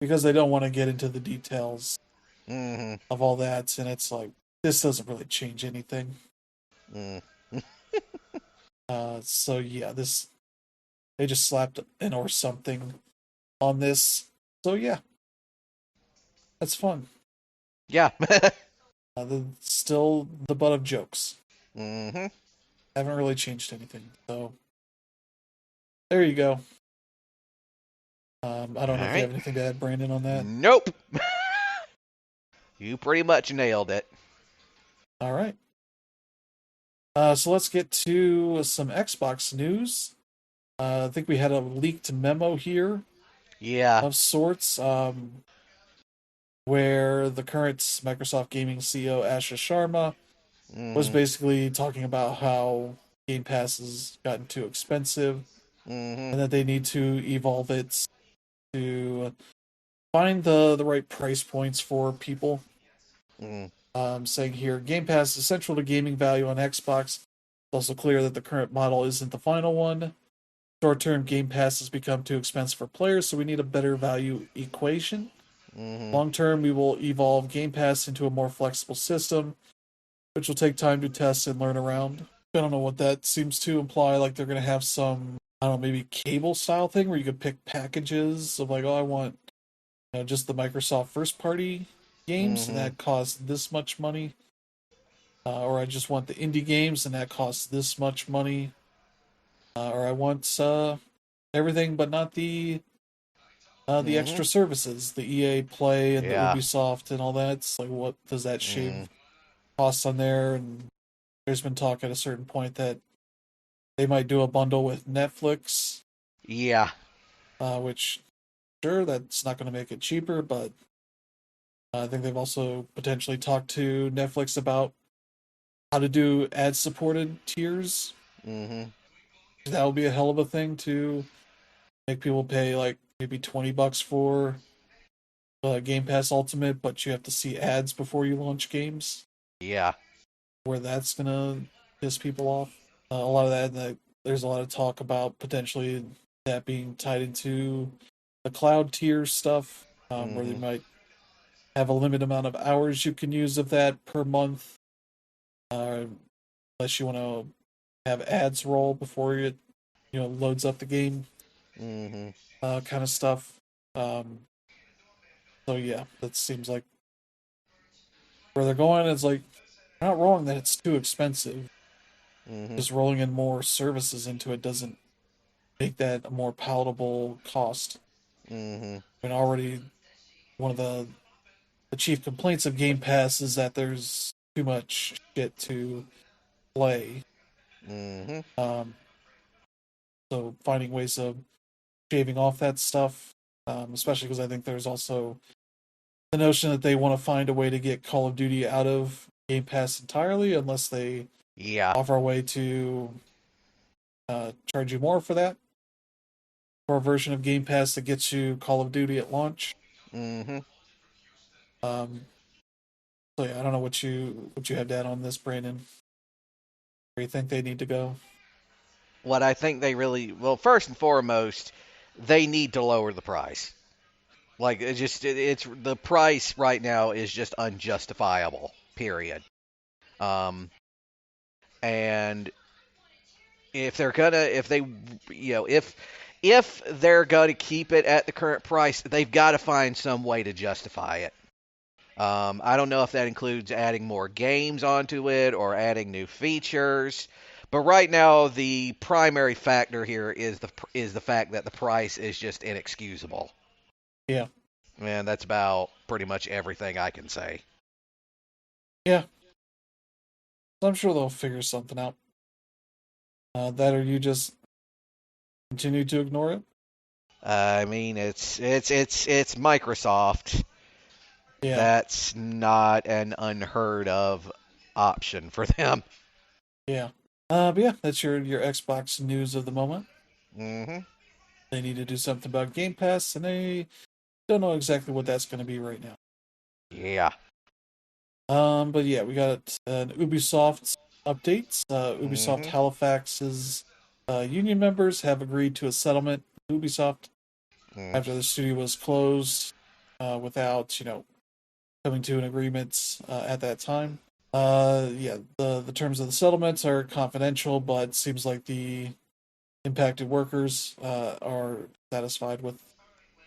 because they don't want to get into the details Hmm. of all that. And it's like, this doesn't really change anything. Mm. So yeah, they just slapped an or something on this. So yeah, That's fun. Yeah. Still the butt of jokes. hmm Haven't really changed anything. So there you go. I All don't know if you right. have anything to add, Brandon, on that. Nope. You pretty much nailed it. All right. So let's get to some Xbox news. I think we had a leaked memo here Yeah. of sorts, where the current Microsoft Gaming CEO Asha Sharma was hmm basically talking about how Game Pass has gotten too expensive hmm and that they need to evolve it to find the right price points for people. hmm Saying here, Game Pass is central to gaming value on Xbox. It's also clear that the current model isn't the final one. Short term, Game Pass has become too expensive for players, so we need a better value equation. hmm Long term, we will evolve Game Pass into a more flexible system, which will take time to test and learn around. I don't know what that seems to imply. Like they're going to have some, I don't know, maybe cable style thing where you could pick packages of like, oh, I want just the Microsoft first party games, and hmm that costs this much money. Or I just want the indie games, and that costs this much money. Or I want everything, but not the hmm extra services, the EA Play and the Yeah. Ubisoft and all that. It's like, what does that Mm. shave costs on there? And there's been talk at a certain point that they might do a bundle with Netflix, Yeah. which sure that's not going to make it cheaper, but I think they've also potentially talked to Netflix about how to do ad supported tiers. hmm That would be a hell of a thing to make people pay like maybe $20 for Game Pass Ultimate, but you have to see ads before you launch games. Yeah. Where that's gonna piss people off. A lot of that, there's a lot of talk about potentially that being tied into the cloud tier stuff, where they hmm might have a limited amount of hours you can use of that per month, uh, unless you want to have ads roll before it loads up the game, hmm kind of stuff. Um, so yeah, that seems like where they're going. Is like not wrong that it's too expensive. hmm Just rolling in more services into it doesn't make that a more palatable cost. hmm I mean, already one of the chief complaints of Game Pass is that there's too much shit to play. hmm Um, so finding ways of shaving off that stuff, especially because I think there's also the notion that they want to find a way to get Call of Duty out of Game Pass entirely, unless they Yeah. offer a way to charge you more for that, for a version of Game Pass that gets you Call of Duty at launch. hmm Um, so yeah, I don't know what you have to add on this, Brandon. Where you think they need to go? What I think they really, well, first and foremost, they need to lower the price. Like it's the price right now is just unjustifiable. Period. Um, and if they, if they're gonna keep it at the current price, they've got to find some way to justify it. I don't know if that includes adding more games onto it or adding new features. But right now, the primary factor here is the fact that the price is just inexcusable. Yeah, And that's about pretty much everything I can say. yeah. I'm sure they'll figure something out. That or you just continue to ignore it. I mean, it's Microsoft. Yeah, That's not an unheard of option for them. yeah. But yeah, that's your Xbox news of the moment. hmm They need to do something about Game Pass, and they don't know exactly what that's going to be right now. Yeah. But yeah, we got an Ubisoft update. Ubisoft hmm Halifax's union members have agreed to a settlement with Ubisoft mm after the studio was closed without coming to an agreement at that time. Yeah, the terms of the settlements are confidential, but it seems like the impacted workers are satisfied with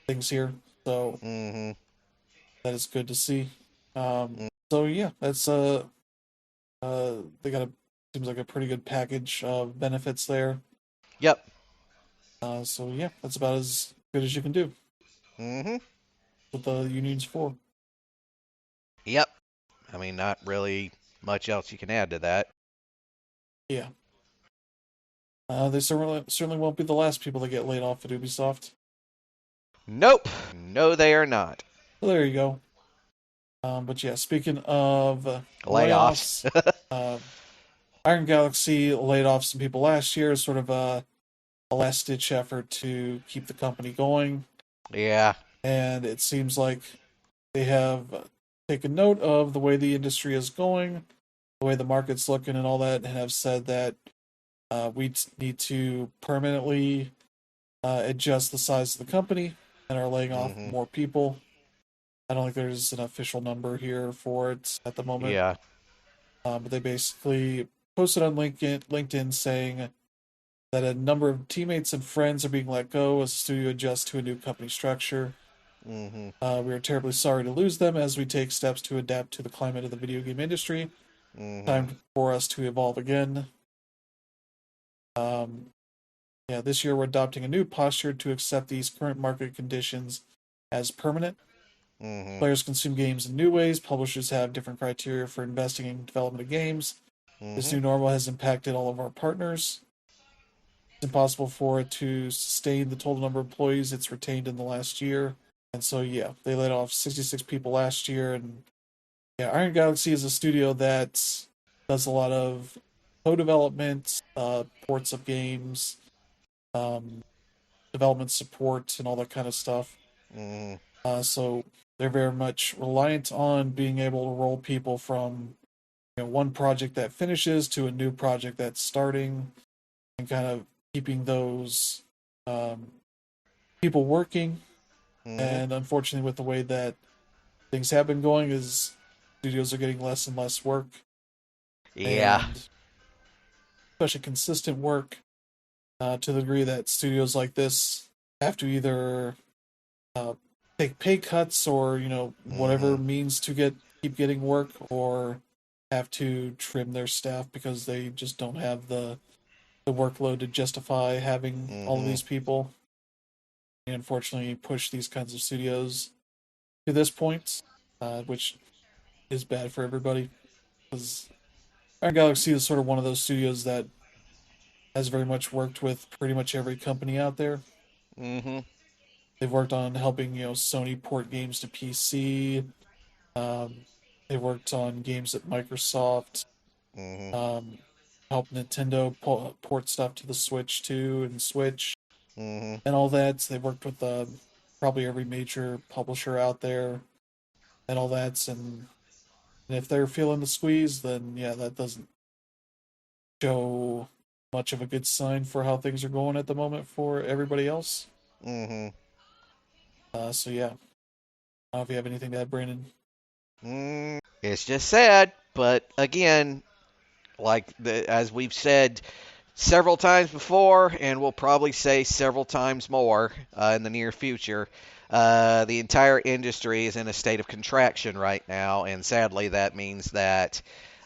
things here. So hmm that is good to see. So yeah, that's they got a seems like a pretty good package of benefits there. Yep. So yeah, that's about as good as you can do Hmm. with the unions for. Yep. I mean, not really much else you can add to that. Yeah, they certainly won't be the last people to get laid off at Ubisoft. Nope. No, they are not. So there you go. But yeah, speaking of Layoffs. layoffs, uh, Iron Galaxy laid off some people last year as sort of a last ditch effort to keep the company going. Yeah. And it seems like they have taken note of the way the industry is going, the way the market's looking, and all that, and have said that need to permanently adjust the size of the company and are laying off Hmm. more people. I don't think there's an official number here for it at the moment, Yeah. but they basically posted on LinkedIn saying that a number of teammates and friends are being let go as the studio adjusts to a new company structure. Hmm. We are terribly sorry to lose them as we take steps to adapt to the climate of the video game industry. Hmm. Time for us to evolve again. Um, yeah, this year we're adopting a new posture to accept these current market conditions as permanent. Hmm. Players consume games in new ways. Publishers have different criteria for investing in development of games. This Hmm. new normal has impacted all of our partners. It's impossible for it to sustain the total number of employees it's retained in the last year. And so, yeah, they laid off 66 people last year. And yeah, Iron Galaxy is a studio that does a lot of co-development, ports of games, um, development support, and all that kind of stuff. Hmm. So they're very much reliant on being able to roll people from one project that finishes to a new project that's starting, and kind of keeping those um, people working. Hmm. And unfortunately, with the way that things have been going, is studios are getting less and less work, Yeah. and especially consistent work, to the degree that studios like this have to either uh, take pay cuts or Hmm. whatever means to keep getting work, or have to trim their staff because they just don't have the workload to justify having all of Hmm. these people. And unfortunately, push these kinds of studios to this point, which is bad for everybody because Iron Galaxy is sort of one of those studios that has very much worked with pretty much every company out there. Hmm. They've worked on helping Sony port games to PC. They worked on games at Microsoft. Hmm. Um, helped Nintendo port stuff to the Switch too, and Switch Hmm. and all that. So they worked with probably every major publisher out there and all that. And if they're feeling the squeeze, then yeah, that doesn't show much of a good sign for how things are going at the moment for everybody else. Hmm. So yeah, I don't know if you have anything to add, Brandon. It's just sad, but again, as we've said several times before, and we'll probably say several times more in the near future, the entire industry is in a state of contraction right now, and sadly, that means that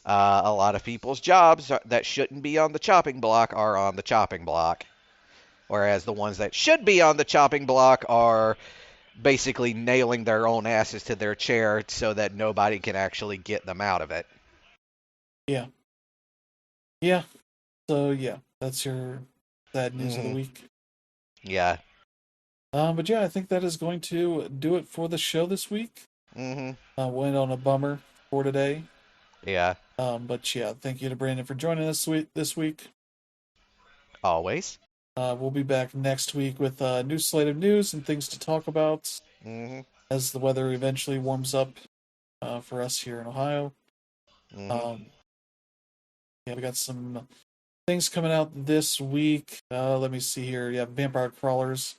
a lot of people's jobs that shouldn't be on the chopping block are on the chopping block, whereas the ones that should be on the chopping block are basically nailing their own asses to their chair so that nobody can actually get them out of it. Yeah, yeah. So yeah, that's your sad news of the Hmm. week. Yeah. But yeah, I think that is going to do it for the show this week. Hmm. Went on a bummer for today. Yeah. But yeah, thank you to Brandon for joining us this week. Always. We'll be back next week with a new slate of news and things to talk about Hmm. as the weather eventually warms up for us here in Ohio. Hmm. Um, yeah, we got some things coming out this week. Let me see here. Yeah, Vampire Crawlers,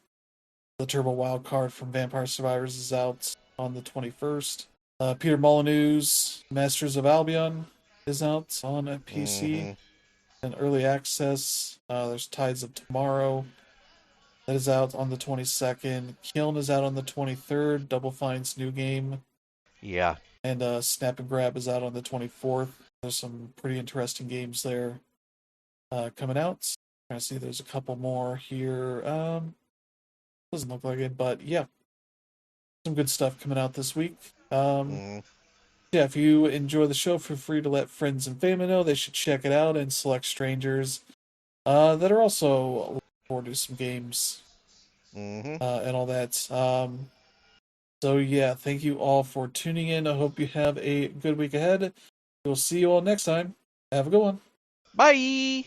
the Turbo Wild Card from Vampire Survivors is out on the 21st. Peter Molyneux's Masters of Albion is out on a PC Hmm. and early access. There's Tides of Tomorrow that is out on the 22nd. Kiln is out on the 23rd. Double Fine's new game. Yeah. And Snap and Grab is out on the 24th. There's some pretty interesting games there coming out. Trying to see, there's a couple more here. Doesn't look like it, but yeah, some good stuff coming out this week. Um, Mm. yeah, if you enjoy the show, feel free to let friends and family know they should check it out, and select strangers that are also looking forward to some games Hmm. and all that. So yeah, thank you all for tuning in. I hope you have a good week ahead. We'll see you all next time. Have a good one. Bye.